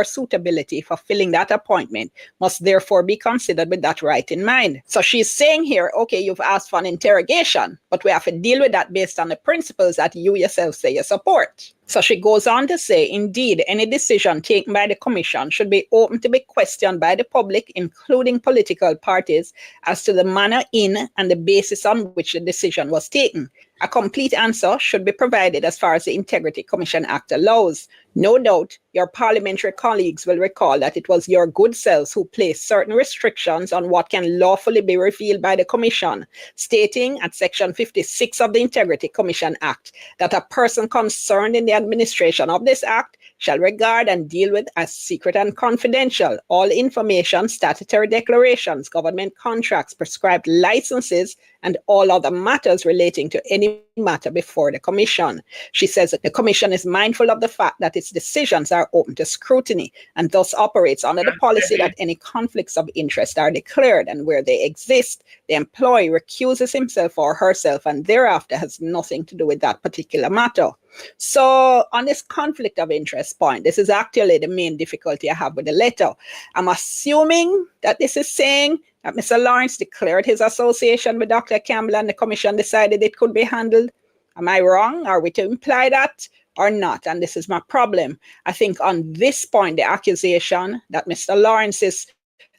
suitability for filling that appointment must therefore be considered with that right in mind. So she's saying here, okay, you've asked for an interrogation, but we have to deal with that based on the principles that you yourself say you support. So she goes on to say, indeed, any decision taken by the Commission should be open to be questioned by the public, including political parties, as to the manner in and the basis on which the decision was taken. A complete answer should be provided as far as the Integrity Commission Act allows. No doubt, your parliamentary colleagues will recall that it was your good selves who placed certain restrictions on what can lawfully be revealed by the Commission, stating at Section 56 of the Integrity Commission Act that a person concerned in the administration of this Act shall regard and deal with as secret and confidential all information, statutory declarations, government contracts, prescribed licenses, and all other matters relating to any matter before the Commission. She says that the Commission is mindful of the fact that its decisions are open to scrutiny and thus operates under the policy that any conflicts of interest are declared, and where they exist, the employee recuses himself or herself and thereafter has nothing to do with that particular matter. So on this conflict of interest point, this is actually the main difficulty I have with the letter. I'm assuming that this is saying that Mr. Lawrence declared his association with Dr. Campbell and the Commission decided it could be handled. Am I wrong? Are we to imply that or not? And this is my problem. I think on this point, the accusation that Mr. Lawrence's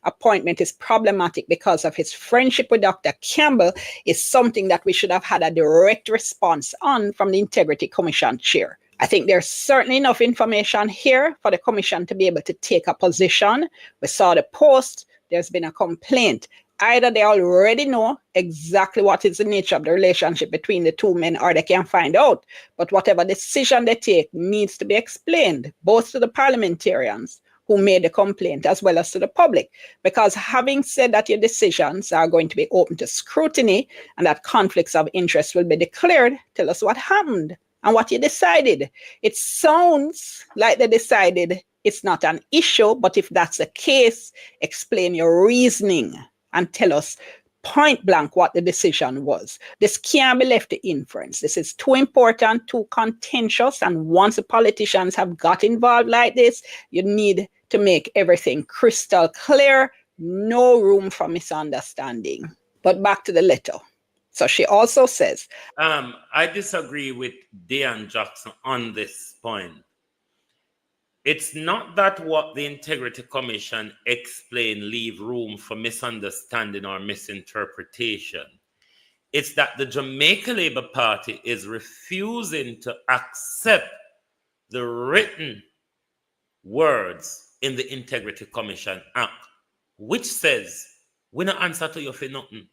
appointment is problematic because of his friendship with Dr. Campbell is something that we should have had a direct response on from the Integrity Commission chair. I think there's certainly enough information here for the Commission to be able to take a position. We saw the post, there's been a complaint. Either they already know exactly what is the nature of the relationship between the two men, or they can find out. But whatever decision they take needs to be explained, both to the parliamentarians who made the complaint as well as to the public. Because having said that your decisions are going to be open to scrutiny and that conflicts of interest will be declared, tell us what happened. And what you decided, it sounds like they decided it's not an issue, but if that's the case, explain your reasoning and tell us point blank what the decision was. This can't be left to inference. This is too important, too contentious, and once the politicians have got involved like this, you need to make everything crystal clear, no room for misunderstanding. But back to the letter. So she also says, I disagree with Diane Jackson on this point. It's not that what the Integrity Commission explained leave room for misunderstanding or misinterpretation. It's that the Jamaica Labour Party is refusing to accept the written words in the Integrity Commission Act, which says, we don't answer to you for nothing.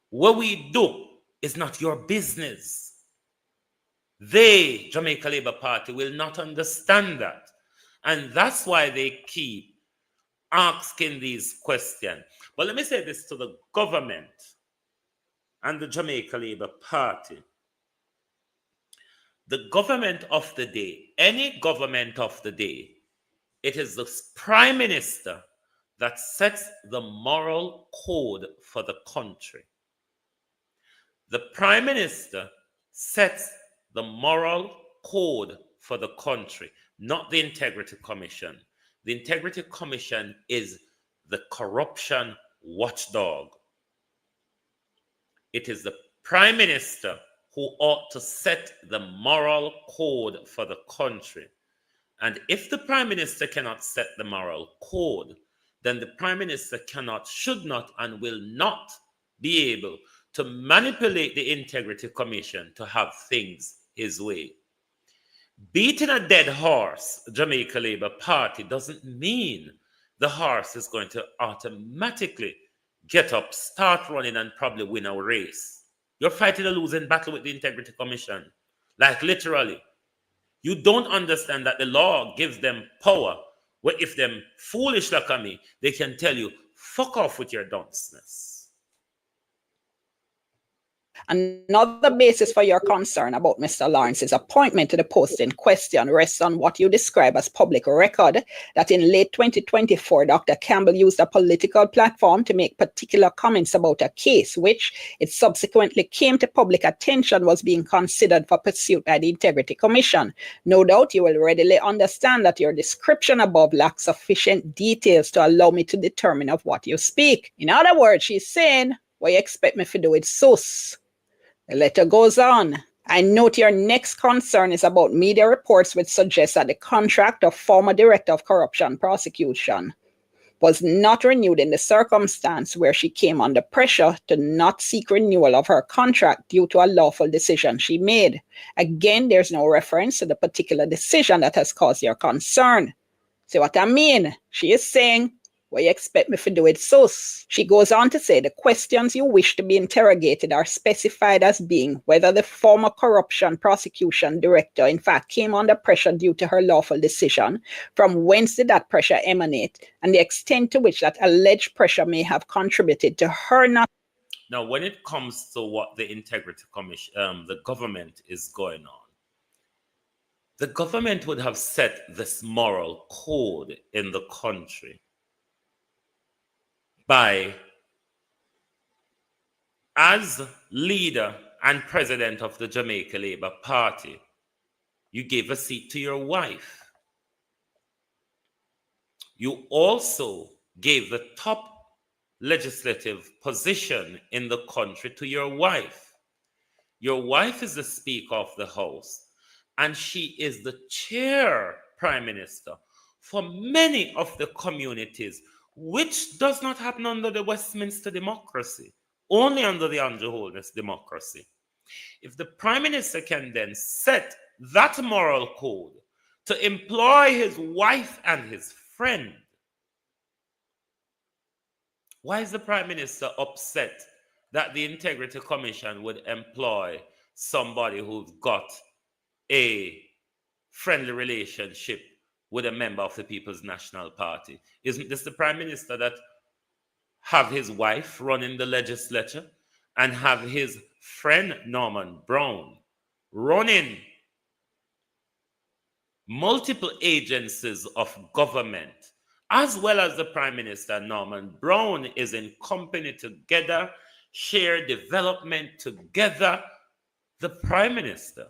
What we do is not your business. They, Jamaica Labour Party, will not understand that. And that's why they keep asking these questions. But let me say this to the government and the Jamaica Labour Party. The government of the day, any government of the day, it is the Prime Minister that sets the moral code for the country. The Prime Minister sets the moral code for the country, not the Integrity Commission. The Integrity Commission is the corruption watchdog. It is the Prime Minister who ought to set the moral code for the country. And if the Prime Minister cannot set the moral code, then the Prime Minister cannot, should not, and will not be able to manipulate the Integrity Commission to have things his way. Beating a dead horse, Jamaica Labour Party, doesn't mean the horse is going to automatically get up, start running, and probably win a race. You're fighting a losing battle with the Integrity Commission. Like literally. You don't understand that the law gives them power, where if them foolish like me, they can tell you, fuck off with your dunceness. Another basis for your concern about Mr. Lawrence's appointment to the post in question rests on what you describe as public record, that in late 2024, Dr. Campbell used a political platform to make particular comments about a case, which it subsequently came to public attention was being considered for pursuit by the Integrity Commission. No doubt you will readily understand that your description above lacks sufficient details to allow me to determine of what you speak. In other words, she's saying, what you expect me to do with sus? The letter goes on. I note your next concern is about media reports which suggest that the contract of former Director of Corruption Prosecution was not renewed in the circumstance where she came under pressure to not seek renewal of her contract due to a lawful decision she made. Again, there's no reference to the particular decision that has caused your concern. See what I mean? She is saying, what you expect me to do it sus? She goes on to say the questions you wish to be interrogated are specified as being whether the former corruption prosecution director in fact came under pressure due to her lawful decision, from whence did that pressure emanate, and the extent to which that alleged pressure may have contributed to her not. Now, when it comes to what the Integrity Commission, the government is going on, the government would have set this moral code in the country by, as leader and president of the Jamaica Labour Party, you gave a seat to your wife. You also gave the top legislative position in the country to your wife. Your wife is the Speaker of the House, and she is the chair Prime Minister for many of the communities, which does not happen under the Westminster democracy, only under the Andrew Holness democracy. If the Prime Minister can then set that moral code to employ his wife and his friend, why is the Prime Minister upset that the Integrity Commission would employ somebody who's got a friendly relationship with a member of the People's National Party? Isn't this the Prime Minister that have his wife running the legislature and have his friend Norman Brown running multiple agencies of government, as well as the Prime Minister, Norman Brown, is in company together, share development together. The Prime Minister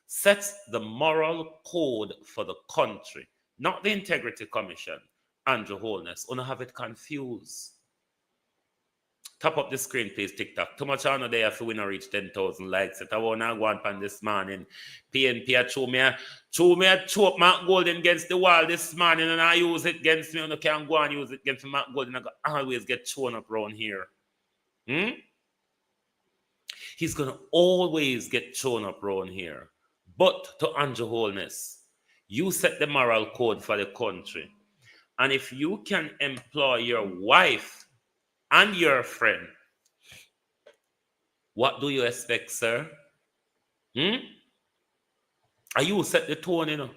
sets the moral code for the country, not the Integrity Commission. Andrew Holness, don't have it confused. Top up the screen, please, TikTok. Too much on there if we not reach 10,000 likes. I want to go on this morning. PNP threw me a choke Mark Golden against the wall this morning, and I use it against me, and I can't go and use it against Mark Golden. I always get shown up around here. He's going to always get shown up around here. But to Andrew Holness, you set the moral code for the country. And if you can employ your wife and your friend, what do you expect, sir? Are you set the tone, you know?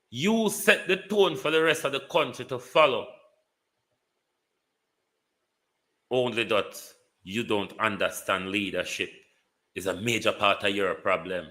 You set the tone for the rest of the country to follow. Only that you don't understand leadership is a major part of your problem.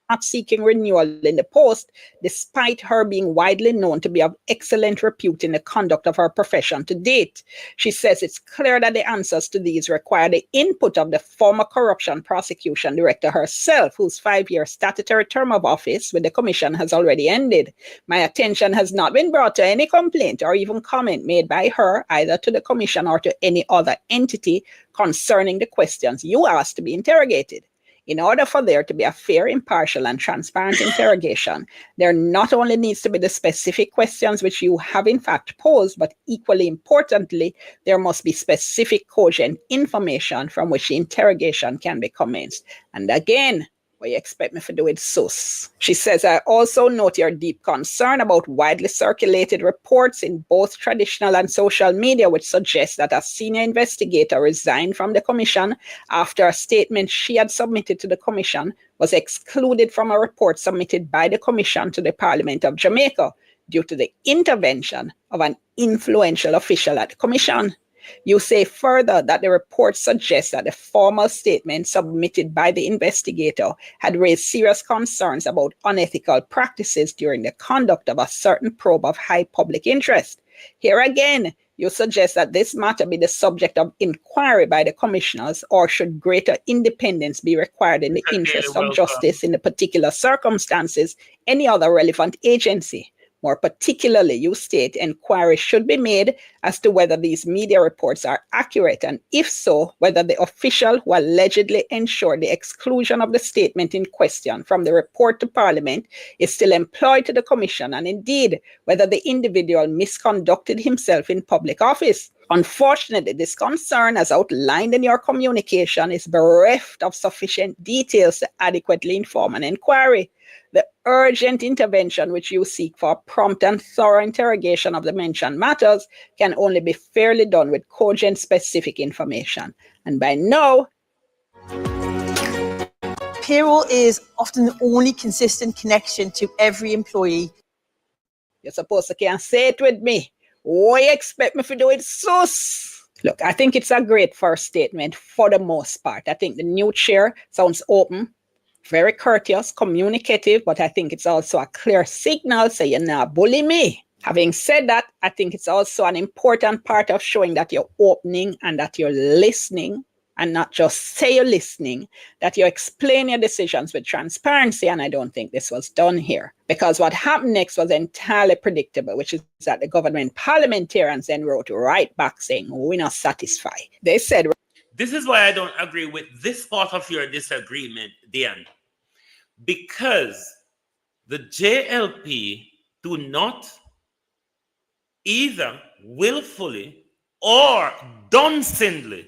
Not seeking renewal in the post, despite her being widely known to be of excellent repute in the conduct of her profession to date. She says it's clear that the answers to these require the input of the former corruption prosecution director herself, whose 5-year statutory term of office with the commission has already ended. My attention has not been brought to any complaint or even comment made by her, either to the commission or to any other entity, concerning the questions you asked to be interrogated. In order for there to be a fair, impartial, and transparent interrogation, there not only needs to be the specific questions which you have in fact posed, but equally importantly, there must be specific cogent information from which the interrogation can be commenced. And again, what you expect me to do with sus? She says, I also note your deep concern about widely circulated reports in both traditional and social media which suggest that a senior investigator resigned from the commission after a statement she had submitted to the commission was excluded from a report submitted by the commission to the Parliament of Jamaica due to the intervention of an influential official at the commission. You say further that the report suggests that the formal statement submitted by the investigator had raised serious concerns about unethical practices during the conduct of a certain probe of high public interest. Here again, you suggest that this matter be the subject of inquiry by the commissioners, or should greater independence be required in the interest of justice in the particular circumstances, any other relevant agency. More particularly, you state inquiry should be made as to whether these media reports are accurate, and if so, whether the official who allegedly ensured the exclusion of the statement in question from the report to Parliament is still employed to the Commission, and indeed, whether the individual misconducted himself in public office. Unfortunately, this concern, as outlined in your communication, is bereft of sufficient details to adequately inform an inquiry. The urgent intervention which you seek for prompt and thorough interrogation of the mentioned matters can only be fairly done with cogent specific information. And by now, payroll is often the only consistent connection to every employee. You're supposed to can say it with me. What you expect me to do it, sus? Look, I think it's a great first statement for the most part. I think the new chair sounds open, very courteous, communicative, but I think it's also a clear signal, so you're not bully me. Having said that, I think it's also an important part of showing that you're opening and that you're listening, and not just say you're listening, that you explain your decisions with transparency, and I don't think this was done here. Because what happened next was entirely predictable, which is that the government parliamentarians then wrote right back saying, we're not satisfied. They said... This is why I don't agree with this part of your disagreement, Dan. Because the JLP do not either willfully or duncindly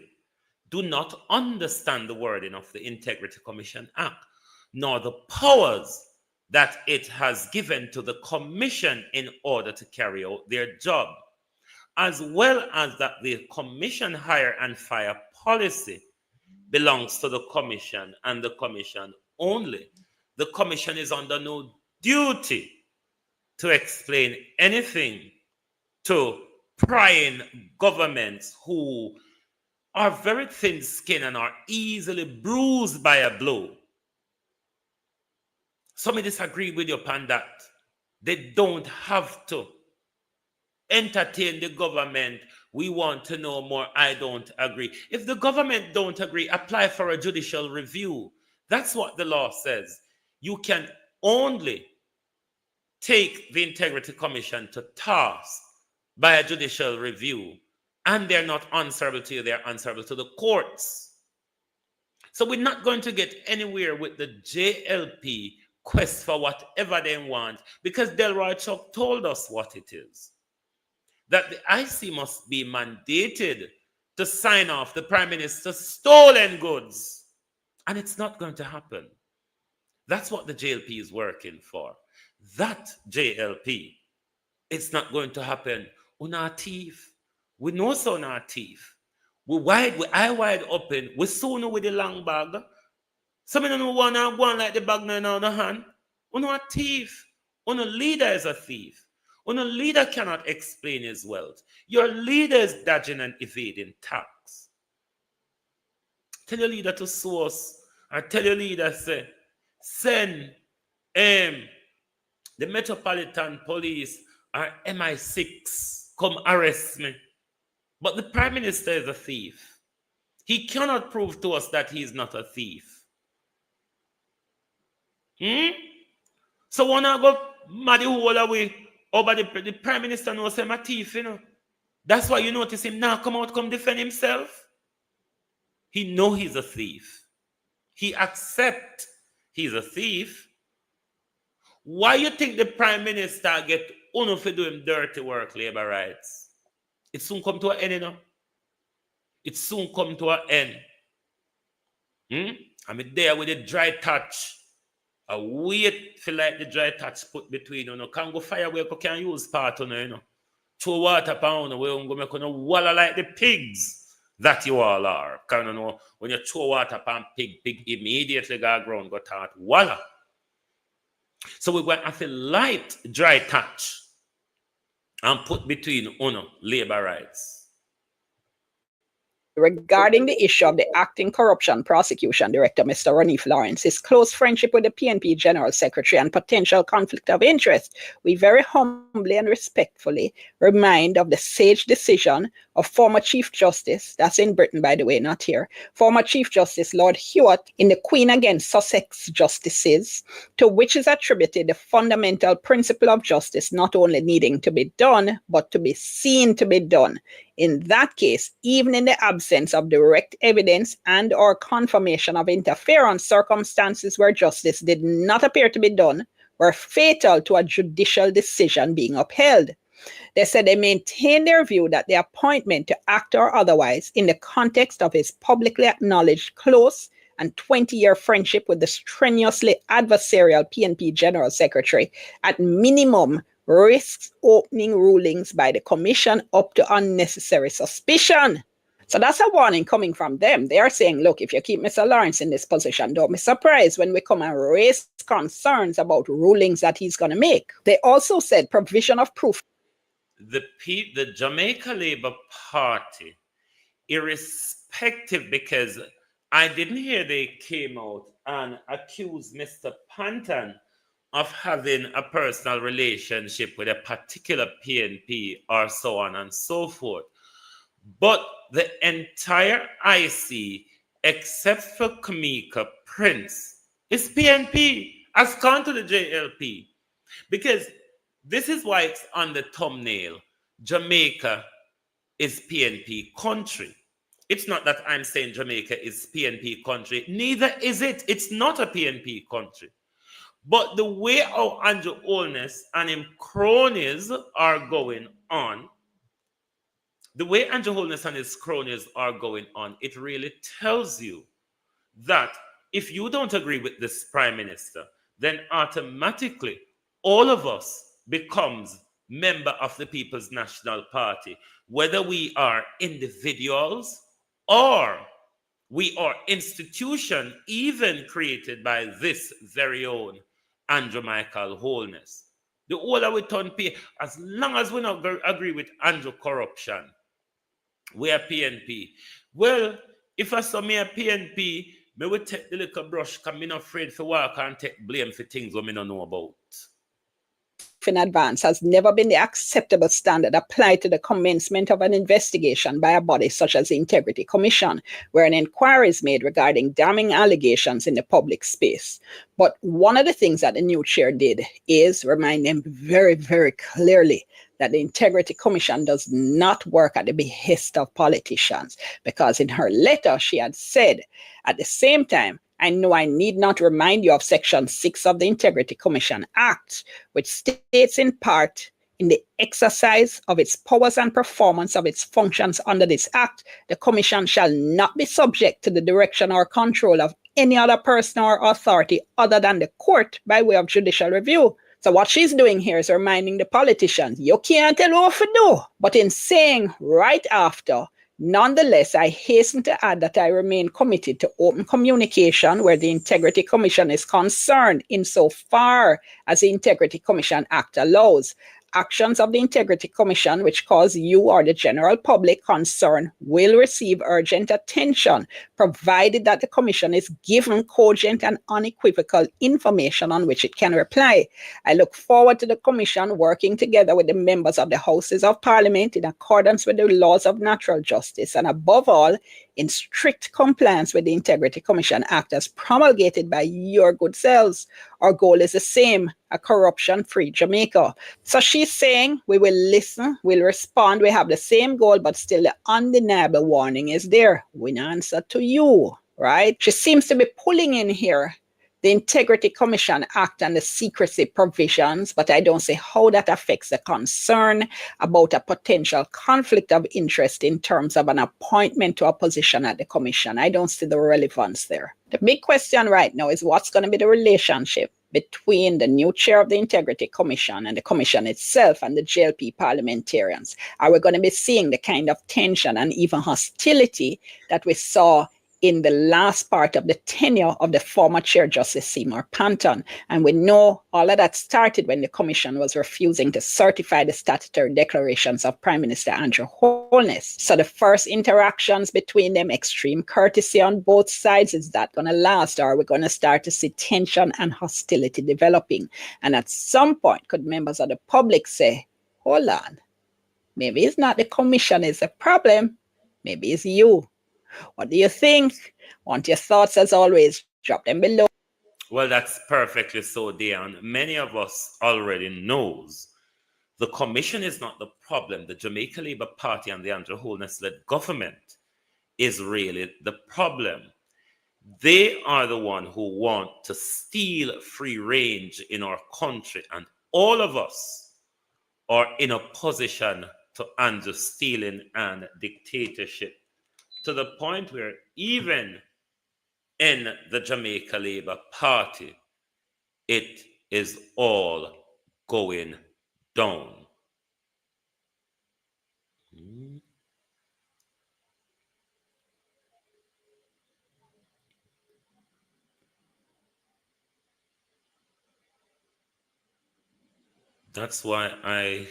do not understand the wording of the Integrity Commission Act, nor the powers that it has given to the commission in order to carry out their job, as well as that the commission hire and fire policy belongs to the commission and the commission only. The commission is under no duty to explain anything to prying governments who are very thin-skinned and are easily bruised by a blow. Some disagree with you upon that. They don't have to entertain the government. We want to know more. I don't agree. If the government don't agree, apply for a judicial review. That's what the law says. You can only take the Integrity Commission to task by a judicial review, and they're not answerable to you, they're answerable to the courts. So we're not going to get anywhere with the JLP quest for whatever they want, because Delroy Chuck told us what it is. That the IC must be mandated to sign off the Prime Minister's stolen goods. And it's not going to happen. That's what the JLP is working for. That JLP, it's not going to happen. We're not thief. We know so not thief. We eye wide open. We soon with the long bag. Some of them want to go on like the bag now in the hand. We're not thief. Our leader is a thief. Our leader cannot explain his wealth. Your leader is dodging and evading tax. Tell your leader to source, or tell your leader say, send the Metropolitan Police or MI6 come arrest me. But the Prime Minister is a thief. He cannot prove to us that he is not a thief. So when I go mad all away, over the Prime Minister knows him a thief, you know. That's why you notice him now come out, come defend himself. He know he's a thief. He accept he's a thief. Why you think the Prime Minister get uno for doing dirty work, labor rights? It soon come to an end, you know. It soon come to an end. I'm there with a dry touch. I wait for like the dry touch put between you know. Can't go fire where you can use part on you know. Throw water pound where you go make you know walla like the pigs that you all are. Can you know when you throw water pan pig immediately go ground go start walla. So we're going to have a light dry touch and put between uno labor rights. Regarding the issue of the acting corruption prosecution director, Mr. Ranif Lawrence, his close friendship with the PNP General Secretary and potential conflict of interest, we very humbly and respectfully remind of the sage decision of former Chief Justice, that's in Britain, by the way, not here, former Chief Justice Lord Hewitt in the Queen against Sussex Justices, to which is attributed the fundamental principle of justice not only needing to be done, but to be seen to be done. In that case, even in the absence of direct evidence and or confirmation of interference, circumstances where justice did not appear to be done were fatal to a judicial decision being upheld. They said they maintain their view that the appointment to act or otherwise in the context of his publicly acknowledged close and 20-year friendship with the strenuously adversarial PNP General Secretary at minimum risks opening rulings by the commission up to unnecessary suspicion. So that's a warning coming from them. They are saying, look, if you keep Mr. Lawrence in this position, don't be surprised when we come and raise concerns about rulings that he's going to make. They also said provision of proof. The Jamaica Labour Party, irrespective, because I didn't hear they came out and accused Mr. Panton of having a personal relationship with a particular PNP or so on and so forth. But the entire IC, except for Kamika Prince, is PNP, as gone to the JLP. Because this is why it's on the thumbnail. Jamaica is PNP country. It's not that I'm saying Jamaica is PNP country. Neither is it. It's not a PNP country. But the way our Andrew Holness and him cronies are going on, the way Andrew Holness and his cronies are going on, it really tells you that if you don't agree with this Prime Minister, then automatically all of us becomes member of the People's National Party, whether we are individuals or we are institution even created by this very own Andrew Michael Holness. The older we turn pay, as long as we not agree with Andrew corruption, we are PNP. Well, if I saw me a PNP Me will take the little brush because me not afraid to walk and take blame for things we me not know about. In advance has never been the acceptable standard applied to the commencement of an investigation by a body such as the Integrity Commission, where an inquiry is made regarding damning allegations in the public space. But one of the things that the new chair did is remind them very, very clearly that the Integrity Commission does not work at the behest of politicians, because in her letter she had said, at the same time, I know I need not remind you of Section 6 of the Integrity Commission Act, which states in part, in the exercise of its powers and performance of its functions under this Act, the Commission shall not be subject to the direction or control of any other person or authority other than the court by way of judicial review. So what she's doing here is reminding the politicians, you can't tell what to do. But in saying right after, nonetheless, I hasten to add that I remain committed to open communication where the Integrity Commission is concerned, insofar as the Integrity Commission Act allows. Actions of the Integrity Commission which cause you or the general public concern will receive urgent attention, provided that the Commission is given cogent and unequivocal information on which it can reply. I look forward to the Commission working together with the members of the Houses of Parliament in accordance with the laws of natural justice, and above all, in strict compliance with the Integrity Commission Act as promulgated by your good selves. Our goal is the same, a corruption-free Jamaica. So she's saying we will listen, we'll respond, we have the same goal, but still the undeniable warning is there. We answer to you, right? She seems to be pulling in here the Integrity Commission Act and the secrecy provisions, but I don't see how that affects the concern about a potential conflict of interest in terms of an appointment to a position at the Commission. I don't see the relevance there. The big question right now is what's going to be the relationship between the new chair of the Integrity Commission and the Commission itself and the JLP parliamentarians. Are we going to be seeing the kind of tension and even hostility that we saw in the last part of the tenure of the former Chair Justice Seymour Panton? And we know all of that started when the Commission was refusing to certify the statutory declarations of Prime Minister Andrew Holness. So the first interactions between them, extreme courtesy on both sides, is that going to last? Or are we going to start to see tension and hostility developing? And at some point, could members of the public say, hold on, maybe it's not the Commission is the problem, maybe it's you. What do you think? Want your thoughts as always? Drop them below. Well, that's perfectly so, Dion. Many of us already knows the Commission is not the problem. The Jamaica Labour Party and the Andrew Holness-led government is really the problem. They are the one who want to steal free range in our country, and all of us are in opposition to Andrew stealing and dictatorship, to the point where even in the Jamaica Labour Party, it is all going down. That's why I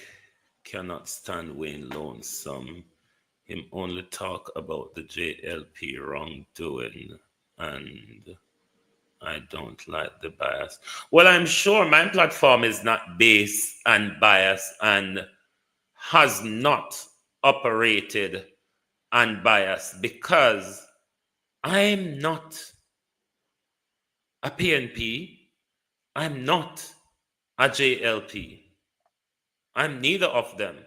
cannot stand Wayne Lonesome. Him only talk about the JLP wrongdoing, and I don't like the bias. Well, I'm sure my platform is not based and biased and has not operated unbiased, because I'm not a PNP. I'm not a JLP. I'm neither of them.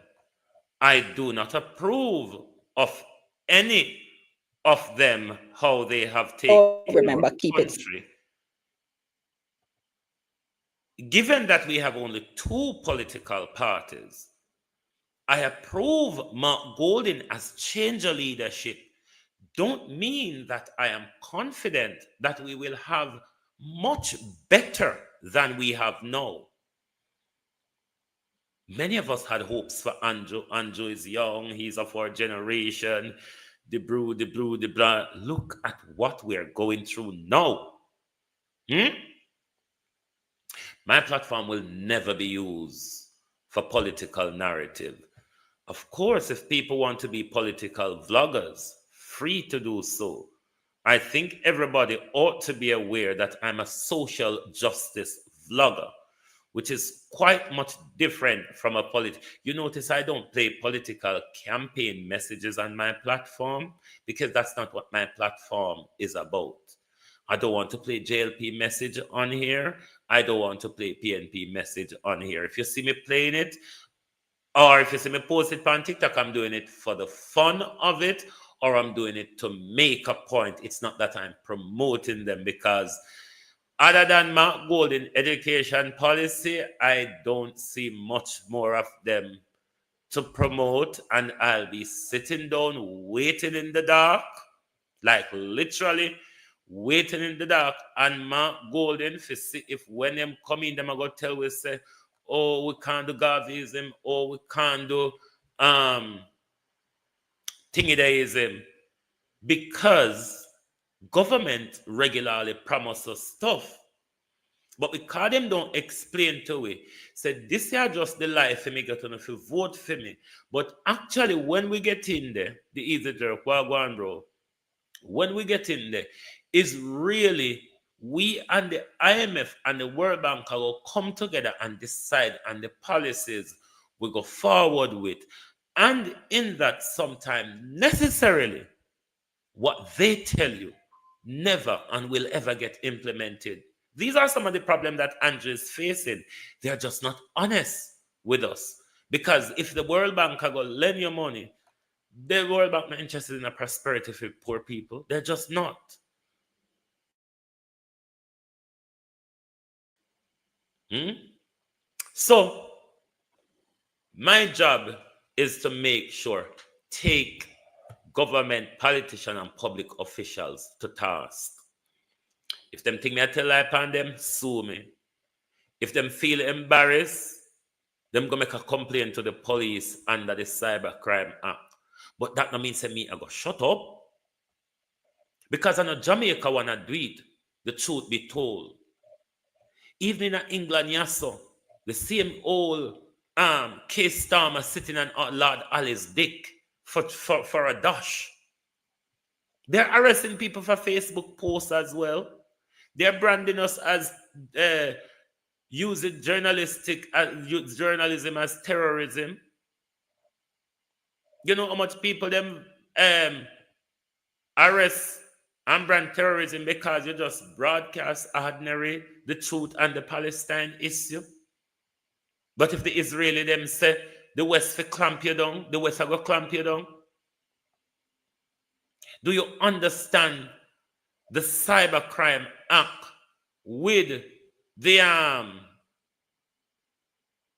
I do not approve of any of them, how they have taken remember, our keep country. Given that we have only two political parties, I approve Mark Golding as change of leadership. Don't mean that I am confident that we will have much better than we have now. Many of us had hopes for Andrew. Andrew is young, he's of our generation, the blah. Look at what we're going through now. My platform will never be used for political narrative. Of course, if people want to be political vloggers, free to do so. I think everybody ought to be aware that I'm a social justice vlogger, which is quite much different from a You notice I don't play political campaign messages on my platform because that's not what my platform is about. I don't want to play JLP message on here. I don't want to play PNP message on here. If you see me playing it, or if you see me post it on TikTok, I'm doing it for the fun of it, or I'm doing it to make a point. It's not that I'm promoting them, because other than Mark Golden education policy, I don't see much more of them to promote, and I'll be sitting down waiting in the dark, like literally waiting in the dark, and Mark Golden to see if when them come in, them are going to tell we say, oh, we can't do Garveyism, or we can't do Thingidaism, because government regularly promises stuff. But because them don't explain to we, said this is just the life for me get on if you vote for me. But actually, when we get in there, the easy jerk, wagwan bro, when we get in there, is really we and the IMF and the World Bank will come together and decide on the policies we go forward with. And in that, sometimes necessarily what they tell you never and will ever get implemented. These are some of the problems that Andrew is facing. They're just not honest with us. Because if the World Bank are going to lend you money, the World Bank not interested in a prosperity for poor people. They're just not. So, my job is to make sure, take government, politicians, and public officials to task. If them think me I tell lie upon them, sue me. If them feel embarrassed, them go make a complaint to the police under the Cybercrime Act. But that no mean say me I go shut up. Because I know Jamaica wanna do it, the truth be told. Even in England, yes, so the same old case Starmer sitting on Lord Ali's dick for a dash. They're arresting people for Facebook posts as well. They're branding us as using journalism as terrorism. You know how much people them arrest and brand terrorism because you just broadcast ordinary the truth and the Palestine issue. But if the Israeli them say the West will clamp you down, the West will go clamp you down. Do you understand the Cybercrime Act with the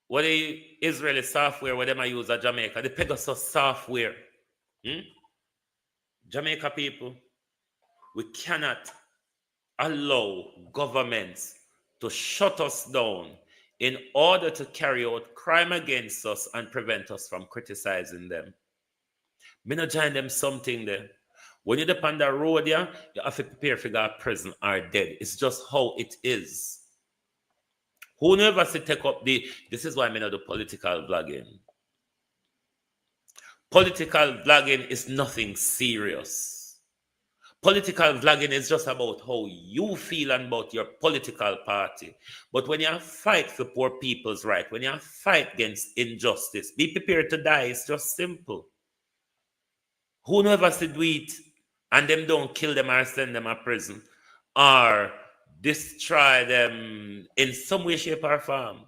what the Israeli software where they use at Jamaica, the Pegasus software? Jamaica people, we cannot allow governments to shut us down in order to carry out crime against us and prevent us from criticizing them. Me not join them something there. When you're on the road, yeah, you have to prepare for that prison or dead. It's just how it is. Who never say take up this is why I not do political blogging. Political blogging is nothing serious. Political vlogging is just about how you feel and about your political party. But when you fight for poor people's right, when you fight against injustice, be prepared to die. It's just simple. Who never said do it and them don't kill them or send them to prison or destroy them in some way, shape, or form?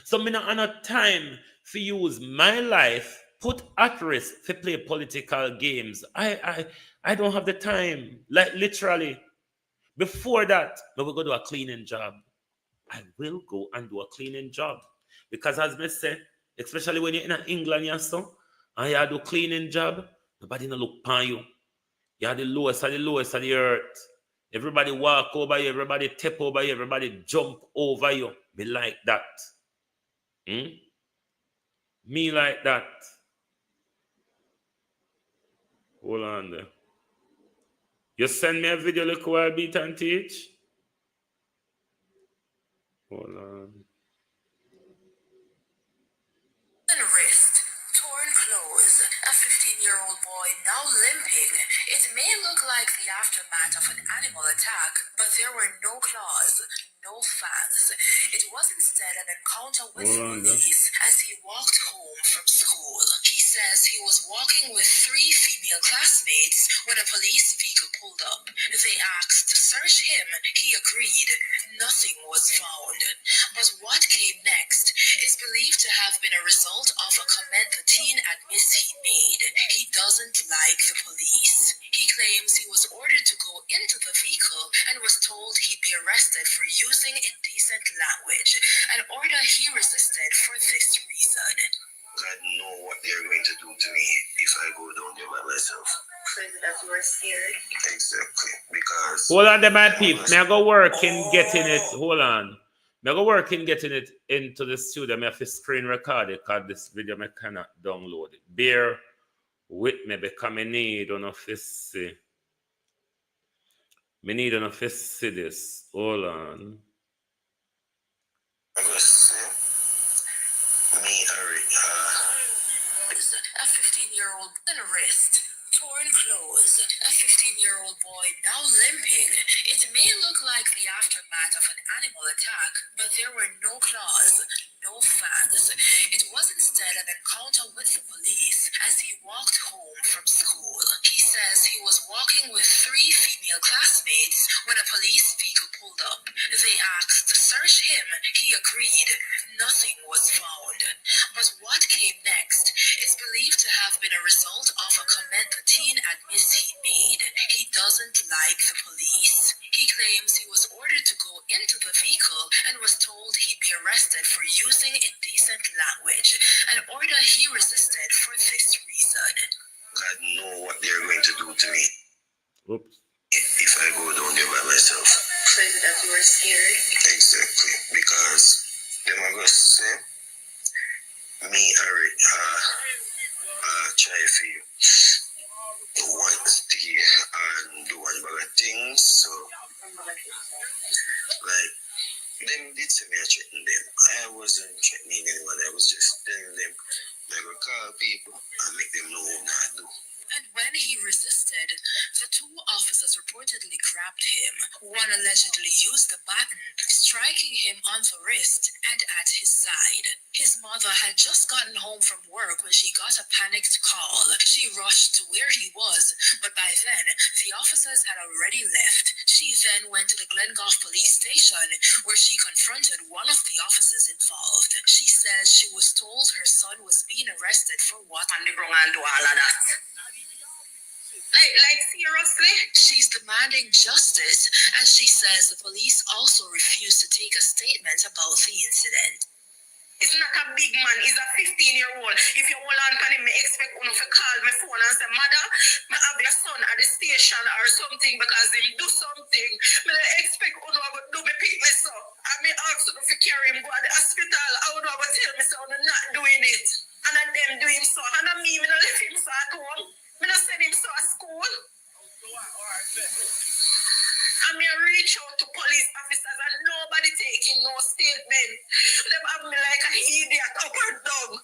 So me not have time to use my life put at risk to play political games. I don't have the time. Like literally, before that, we will go do a cleaning job. I will go and do a cleaning job. Because as I say, especially when you're in England, you so, and you do cleaning job, nobody no look upon you. You are the lowest of the earth. Everybody walk over you, everybody tap over you, everybody jump over you. Be like that. Me like that. Hold on there. You send me a video, look where I beat and teach. Hold on. Wrist, torn clothes. A 15-year-old boy not now limping. It may look like the aftermath of an animal attack, but there were no claws, no fangs. It was instead an encounter with police as he walked home from school. He says he was walking with 3 female classmates when a police vehicle pulled up. They asked to search him. He agreed. Nothing was found. But what came next is believed to have been a result of a comment the teen admits he made. He doesn't like the police. He claims he was ordered to go into the vehicle and was told he'd be arrested for using indecent language, an order he resisted for this reason. God know what they're going to do to me if I go down there by myself. Because that you were scared? Exactly. Because... Hold on, the man people. May I go work in getting it? Hold on. May I go work in getting it into the studio. May I have to screen record it because this video I cannot download it. Bear with me because I need on to see. I need on to see this. Hold on. I'm going to say, me, a 15-year-old in a wrist, torn clothes, a 15-year-old boy now limping. It may look like the aftermath of an animal attack, but there were no claws, no fangs. It was instead an encounter with the police as he walked home from school. He says he was walking with 3 female classmates when a police vehicle pulled up. They asked to search him. He agreed. Nothing was found. But what came next is believed to have been a result of a comment the teen admits he made. He doesn't like the police. He claims he was ordered to go into the vehicle and was told he'd be arrested for using indecent language, an order he resisted for this reason. God know what they're going to do to me. Oops. If I go down there by myself. So is it that you were scared? Exactly. Because them are going to say, me, try to one stay and do one bag of things. So, like, them did say me I threaten them. I wasn't threatening anyone. I was just telling them, I will call people and make them know what I do. And when he resisted, the 2 officers reportedly grabbed him. One allegedly used the baton, striking him on the wrist and at his side. His mother had just gotten home from work when she got a panicked call. She rushed to where he was, but by then, the officers had already left. She then went to the Glengoff police station, where she confronted one of the officers involved. She says she was told her son was being arrested for what? And they brought on to all of that. Like seriously? She's demanding justice, as she says the police also refused to take a statement about the incident. It's not a big man, he's a 15-year-old. If you hold on to him, I expect you to call my phone and say, Mother, I have your son at the station or something because he do something. I expect you to do me pick me so. I may ask you to carry him go to the hospital. I would have tell me so I'm not doing it. And then them doing so. And I me not left him so at home. I not send him so at school. I mean, reach out to police officers and nobody taking no statement. Them have me like a idiot up and down.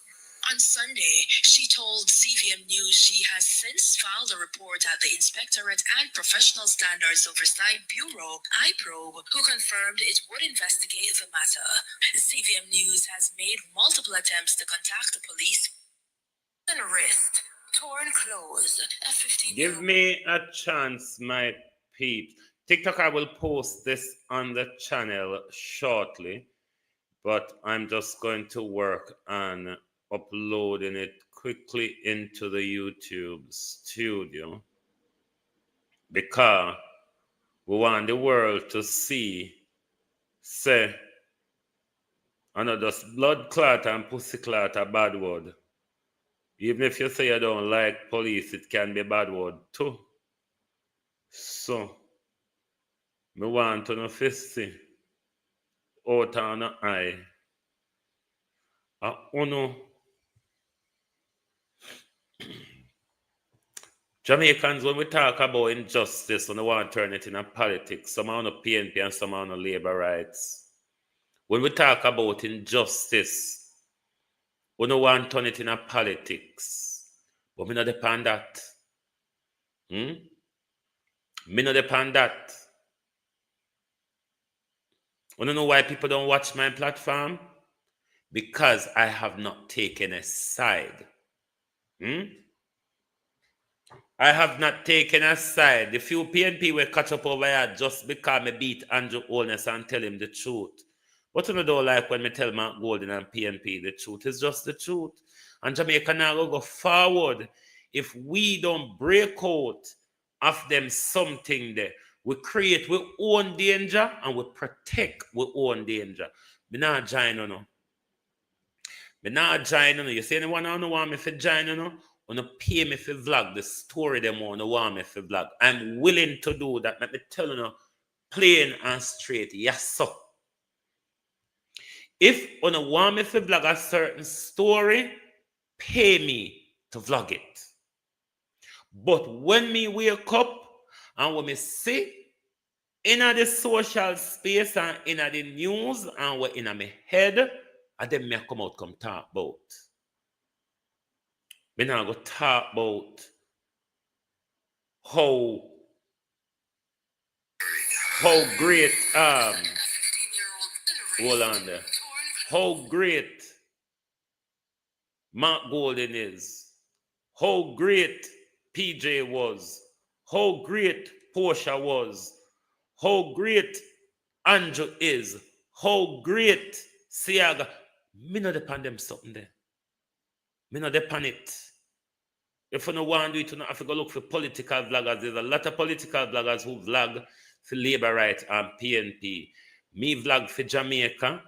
On Sunday, she told CVM News she has since filed a report at the Inspectorate and Professional Standards Oversight Bureau, IPROB, who confirmed it would investigate the matter. CVM News has made multiple attempts to contact the police. An arrest, torn clothes, a 15-year-old. Give me a chance, my peeps. TikTok, I will post this on the channel shortly, but I'm just going to work on uploading it quickly into the YouTube studio because we want the world to see, say, I know just blood clot and pussy clot a bad word. Even if you say you don't like police, it can be a bad word too. So, me want to know see out on the eye. Jamaicans, when we talk about injustice, we want to turn it into politics. Some are on PNP and some are on labor rights. When we talk about injustice, we don't want to turn it into politics. But we not depend on that. Me no depend that. I don't know why people don't watch my platform. Because I have not taken a side. I have not taken a side. The few PNP will catch up over here just because me beat Andrew Holness and tell him the truth. But you don't like when me tell Mark Golden and PNP the truth. It's just the truth. And Jamaica now will go forward if we don't break out of them something there. We create our own danger and we protect our own danger. Me not join you know. Me not join you know. You see anyone who want me to join you know? Wanna pay me for vlog the story them want me for vlog. I'm willing to do that. Let me tell you now, plain and straight. Yes, sir. If you want me to vlog a certain story, pay me to vlog it. But when me wake up and when me see in the social space and in the news and what in my head, and then me come out come talk about. Me now go talk about how great hold on there. How great Mark Golden is. How great PJ was. How great Portia was. How great Andrew is. How great Siaga. Me not depend them something there. Me not depend it. If you don't want to do it, you don't have to go look for political vloggers. There's a lot of political vloggers who vlog for labor rights and PNP. Me vlog for Jamaica.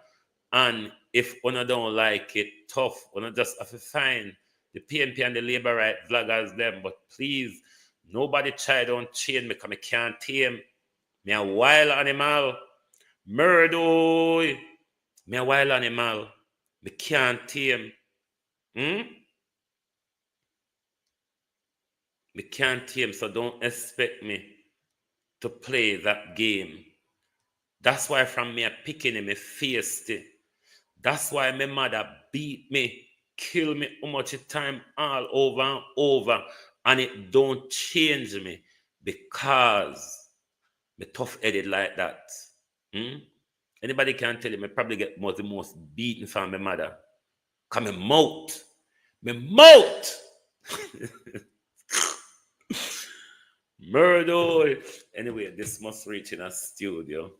And if one don't like it, tough, one just have to find the PNP and the labor right vloggers them. But please, nobody try don't change me because I can't tame. Me a wild animal. Murder. Me a wild animal. Me can't tame. Me can't tame, so don't expect me to play that game. That's why from me a picking him, me faced it. That's why my mother beat me, kill me how much time all over and over, and it don't change me because me tough-headed like that. Anybody can tell you, me probably get the most beaten from my mother. Cause my mouth, murder. Anyway, this must reach in a studio.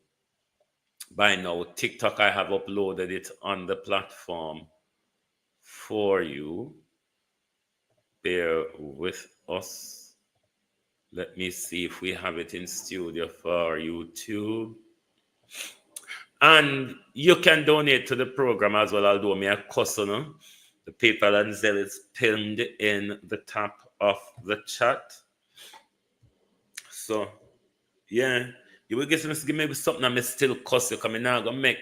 By now, TikTok, I have uploaded it on the platform for you. Bear with us. Let me see if we have it in studio for YouTube. And you can donate to the program as well, although me a customer. The PayPal and Zelle is pinned in the top of the chat. So, yeah. You will give me something and me still cuss you. Because I'm not going to make,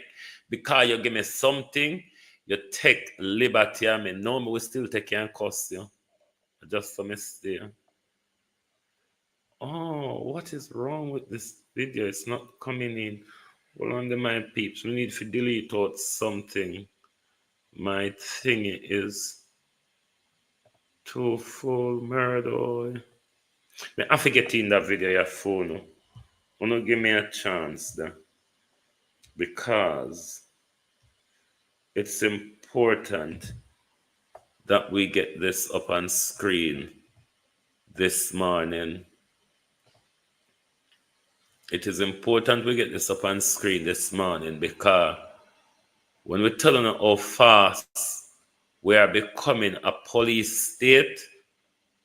because you give me something, you take liberty and me. No, me will still take you and cuss you. Just so me stay. Oh, what is wrong with this video? It's not coming in. Hold on to my peeps. We need to delete out something. My thing is too full murder. I forget in that video your phone. Wanna give me a chance there. Because it's important that we get this up on screen this morning. It is important we get this up on screen this morning because when we're telling you how fast we are becoming a police state,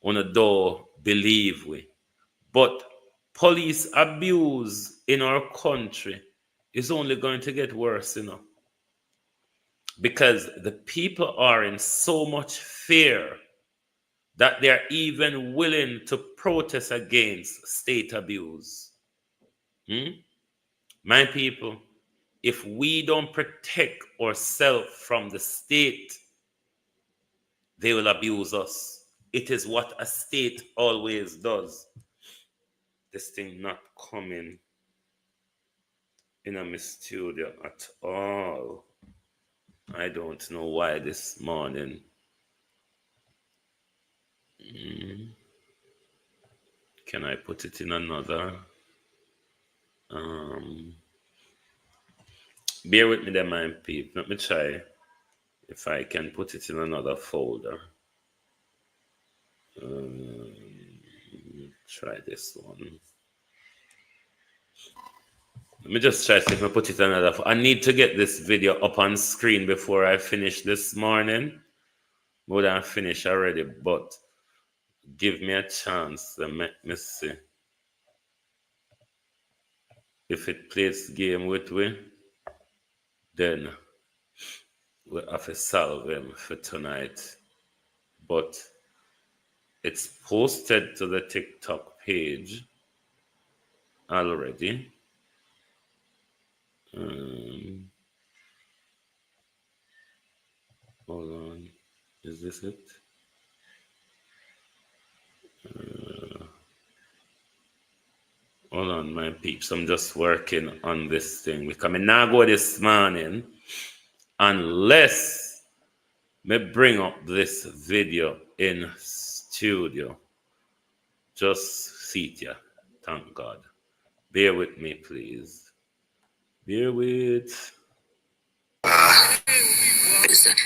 on don't believe we. But police abuse in our country is only going to get worse, because the people are in so much fear that they're even willing to protest against state abuse. My people, if we don't protect ourselves from the state, they will abuse us. It is what a state always does. This thing not coming in my studio at all. I don't know why this morning. Can I put it in another? Bear with me there, my people. Let me try if I can put it in another folder. Try this one. Let me just try to see if I put it in another. I need to get this video up on screen before I finish this morning. More than finish already, but give me a chance to make me see if it plays game with me. Then we have to solve him for tonight. But it's posted to the TikTok page already. Hold on. Is this it? Hold on, my peeps. I'm just working on this thing. We come now go this morning unless me bring up this video in studio. Just see it, yeah. Thank God. Bear with me, please. Bear with.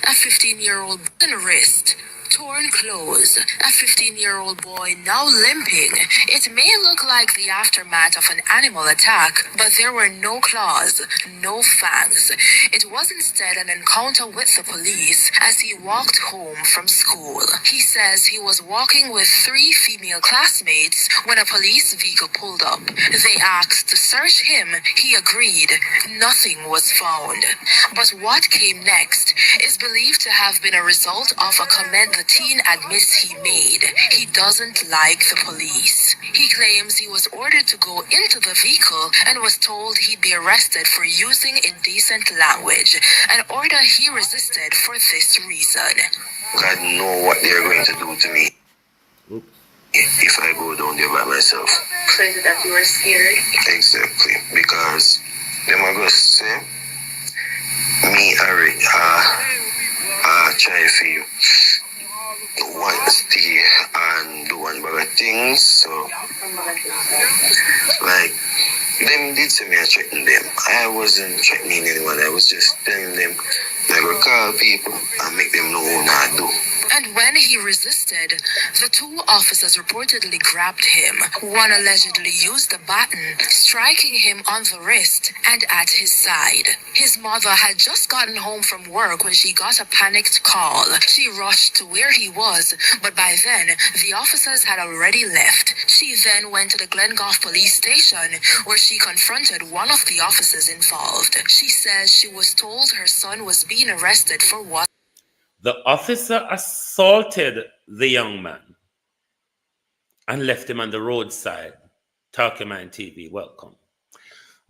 A 15-year-old wrist, torn clothes, a 15-year-old boy now limping. It may look like the aftermath of an animal attack, but there were no claws, no fangs. It was instead an encounter with the police as he walked home from school. He says he was walking with 3 female classmates when a police vehicle pulled up. They asked to search him. He agreed. Nothing was found. But what came next is believed to have been a result of a comment the teen admits he made. He doesn't like the police. He claims he was ordered to go into the vehicle and was told he'd be arrested for using indecent language, an order he resisted for this reason. God know what they're going to do to me if I go down there by myself. So is it that you were scared? Exactly, because them are going to say, me already try for you one stay and do one bag of things, so like them did say me I threatened them. I wasn't threatening anyone, I was just telling them I go call people and make them know what I do. And when he resisted, the 2 officers reportedly grabbed him. One allegedly used a baton, striking him on the wrist and at his side. His mother had just gotten home from work when she got a panicked call. She rushed to where he was, but by then, the officers had already left. She then went to the Glengoff police station, where she confronted one of the officers involved. She says she was told her son was being arrested for what? The officer assaulted the young man and left him on the roadside. Talking Man TV, welcome.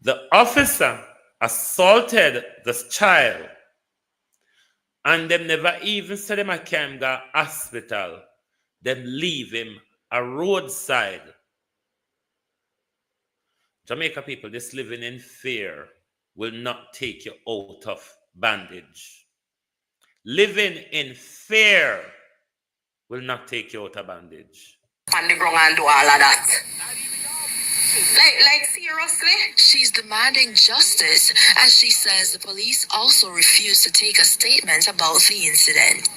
The officer assaulted this child and them never even said him I can go hospital. Them leave him a roadside. Jamaica people, this living in fear will not take you out of bandage. Living in fear will not take you out of bandage. On the ground and do all of that. Like seriously? She's demanding justice, as she says the police also refused to take a statement about the incident.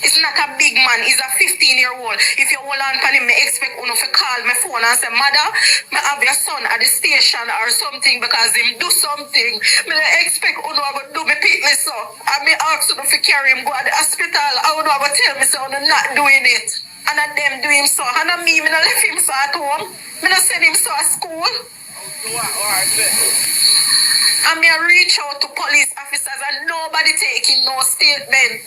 It's not a big man, he's a 15-year-old. If you hold on to him, I expect you to call my phone and say, Mother, I have your son at the station or something because him do something. I expect you to do me pick me so. And I ask you to carry him go to the hospital. I would have tell me so I'm not doing it. And at them do him so. And at me, I left him so at home. I send him so at school. And I reach out to police officers and nobody taking no statement.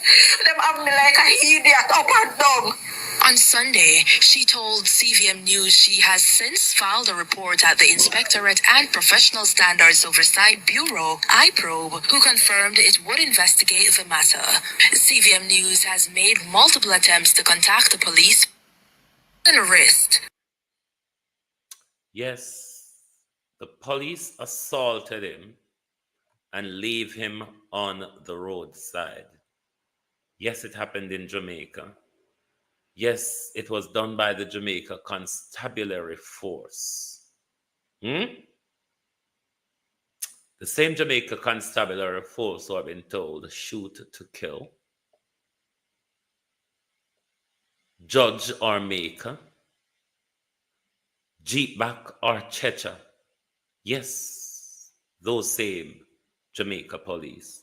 Them have me like a idiot up and down. On Sunday, she told CVM News she has since filed a report at the Inspectorate and Professional Standards Oversight Bureau, IPROBE, who confirmed it would investigate the matter. CVM News has made multiple attempts to contact the police and arrest. Yes, the police assaulted him and leave him on the roadside. Yes, it happened in Jamaica. Yes, it was done by the Jamaica Constabulary Force. The same Jamaica Constabulary Force who have been told shoot to kill, judge or maker, jeep back or checha. Yes, those same Jamaica police.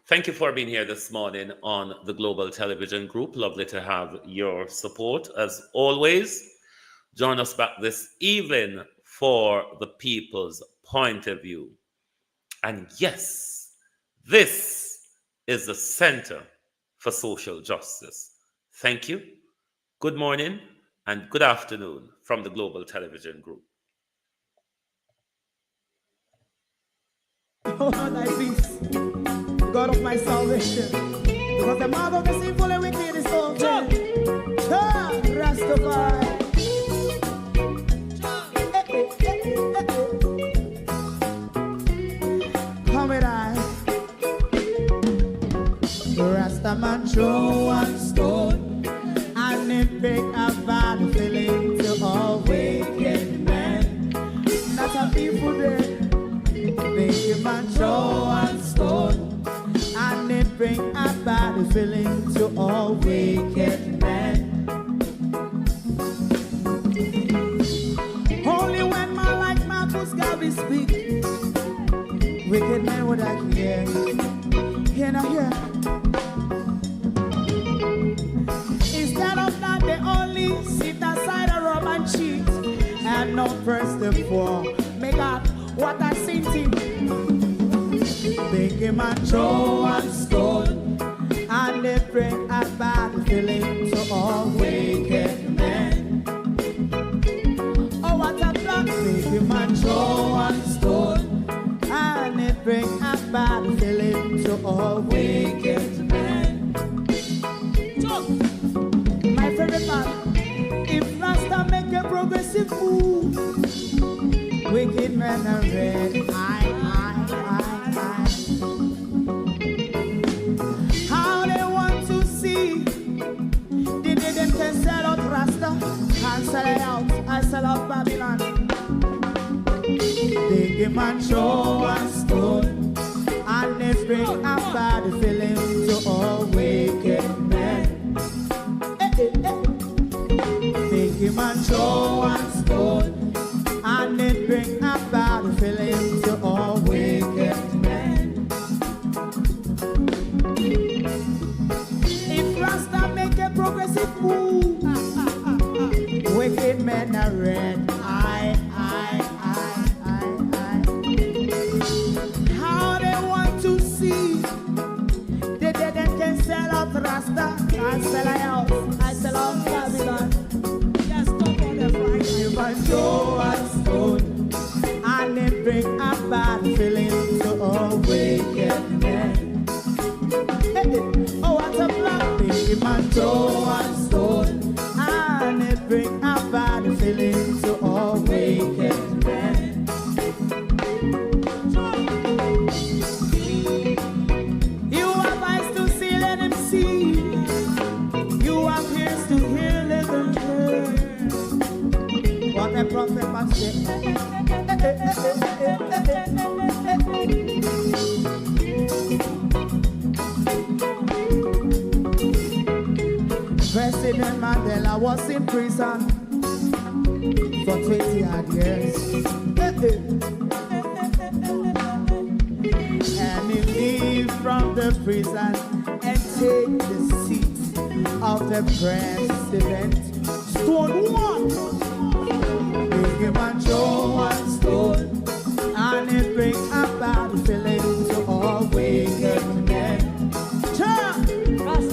Thank you for being here this morning on the Global Television Group. Lovely to have your support as always. Join us back this evening for the people's point of view. And yes, this is the Center for Social Justice. Thank you. Good morning and good afternoon from the Global Television Group. Oh, thy peace, God of my salvation, because the mouth of the sinful and wicked is open. Rastafari. Come with I. Rastaman throw one stone, and it pick a bad feeling to all wicked men. That's a people day. Make a man throw one stone, and it bring a bad feeling to all wicked men. Only when man like Marcus Garvey speak, wicked men would I hear. Hear now hear. Instead of that, they only sit aside and rub and cheat, and not press the poor. Make up what I seen him. Make him a throw one stone, and they bring a bad feeling to all wicked men. Oh, what a plan! Make him a throw one stone, and they bring a bad feeling to all wicked men. So, my favorite part, if Rasta make a progressive move, wicked men are red. How they want to see the day them can sell out Rasta and sell it out. I sell out Babylon. Big man throw one stone, and they bring a bad feeling to all wicked men. Big man throw one stone, and it bring a bad feeling to all wicked men. If Rasta make a progressive move, wicked men are red. How they want to see the dead can sell out Rasta and sell out. I sell out Babylon. Yes, stop on the right. You might throw a stone, and it bring a bad feeling to all wicked men. Oh, what a black baby man throw a stone, and it bring a bad feeling to all wicked men. You have eyes to see, let him see. You have ears to hear, let them hear. What a prophet must say. President Mandela was in prison for 20 odd years. And he leave from the prison and take the seat of the president. Stone one. Big man throw one stone, and it bring a bad feeling to all wicked men.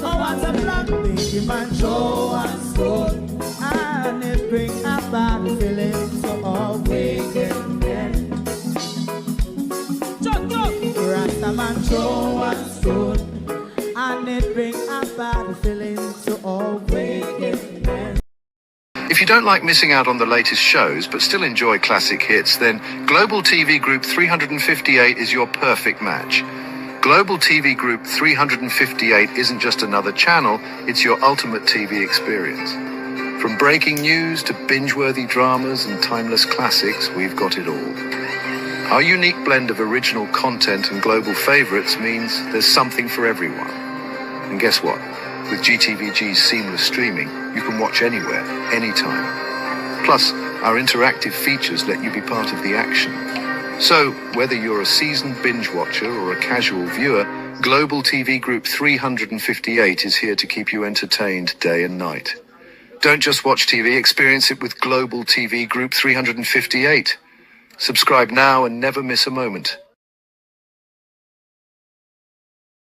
Oh, what a black big man throw one stone, and it bring a bad feeling to all wicked men. Rasta man throw one stone, and it bring a bad feeling to all wicked men. If you don't like missing out on the latest shows but still enjoy classic hits, then Global TV Group 358 is your perfect match. Global TV Group 358 isn't just another channel, it's your ultimate TV experience. From breaking news to binge-worthy dramas and timeless classics, we've got it all. Our unique blend of original content and global favorites means there's something for everyone. And guess what? With GTVG's seamless streaming, you can watch anywhere, anytime. Plus, our interactive features let you be part of the action. So, whether you're a seasoned binge watcher or a casual viewer, Global TV Group 358 is here to keep you entertained day and night. Don't just watch TV, experience it with Global TV Group 358. Subscribe now and never miss a moment.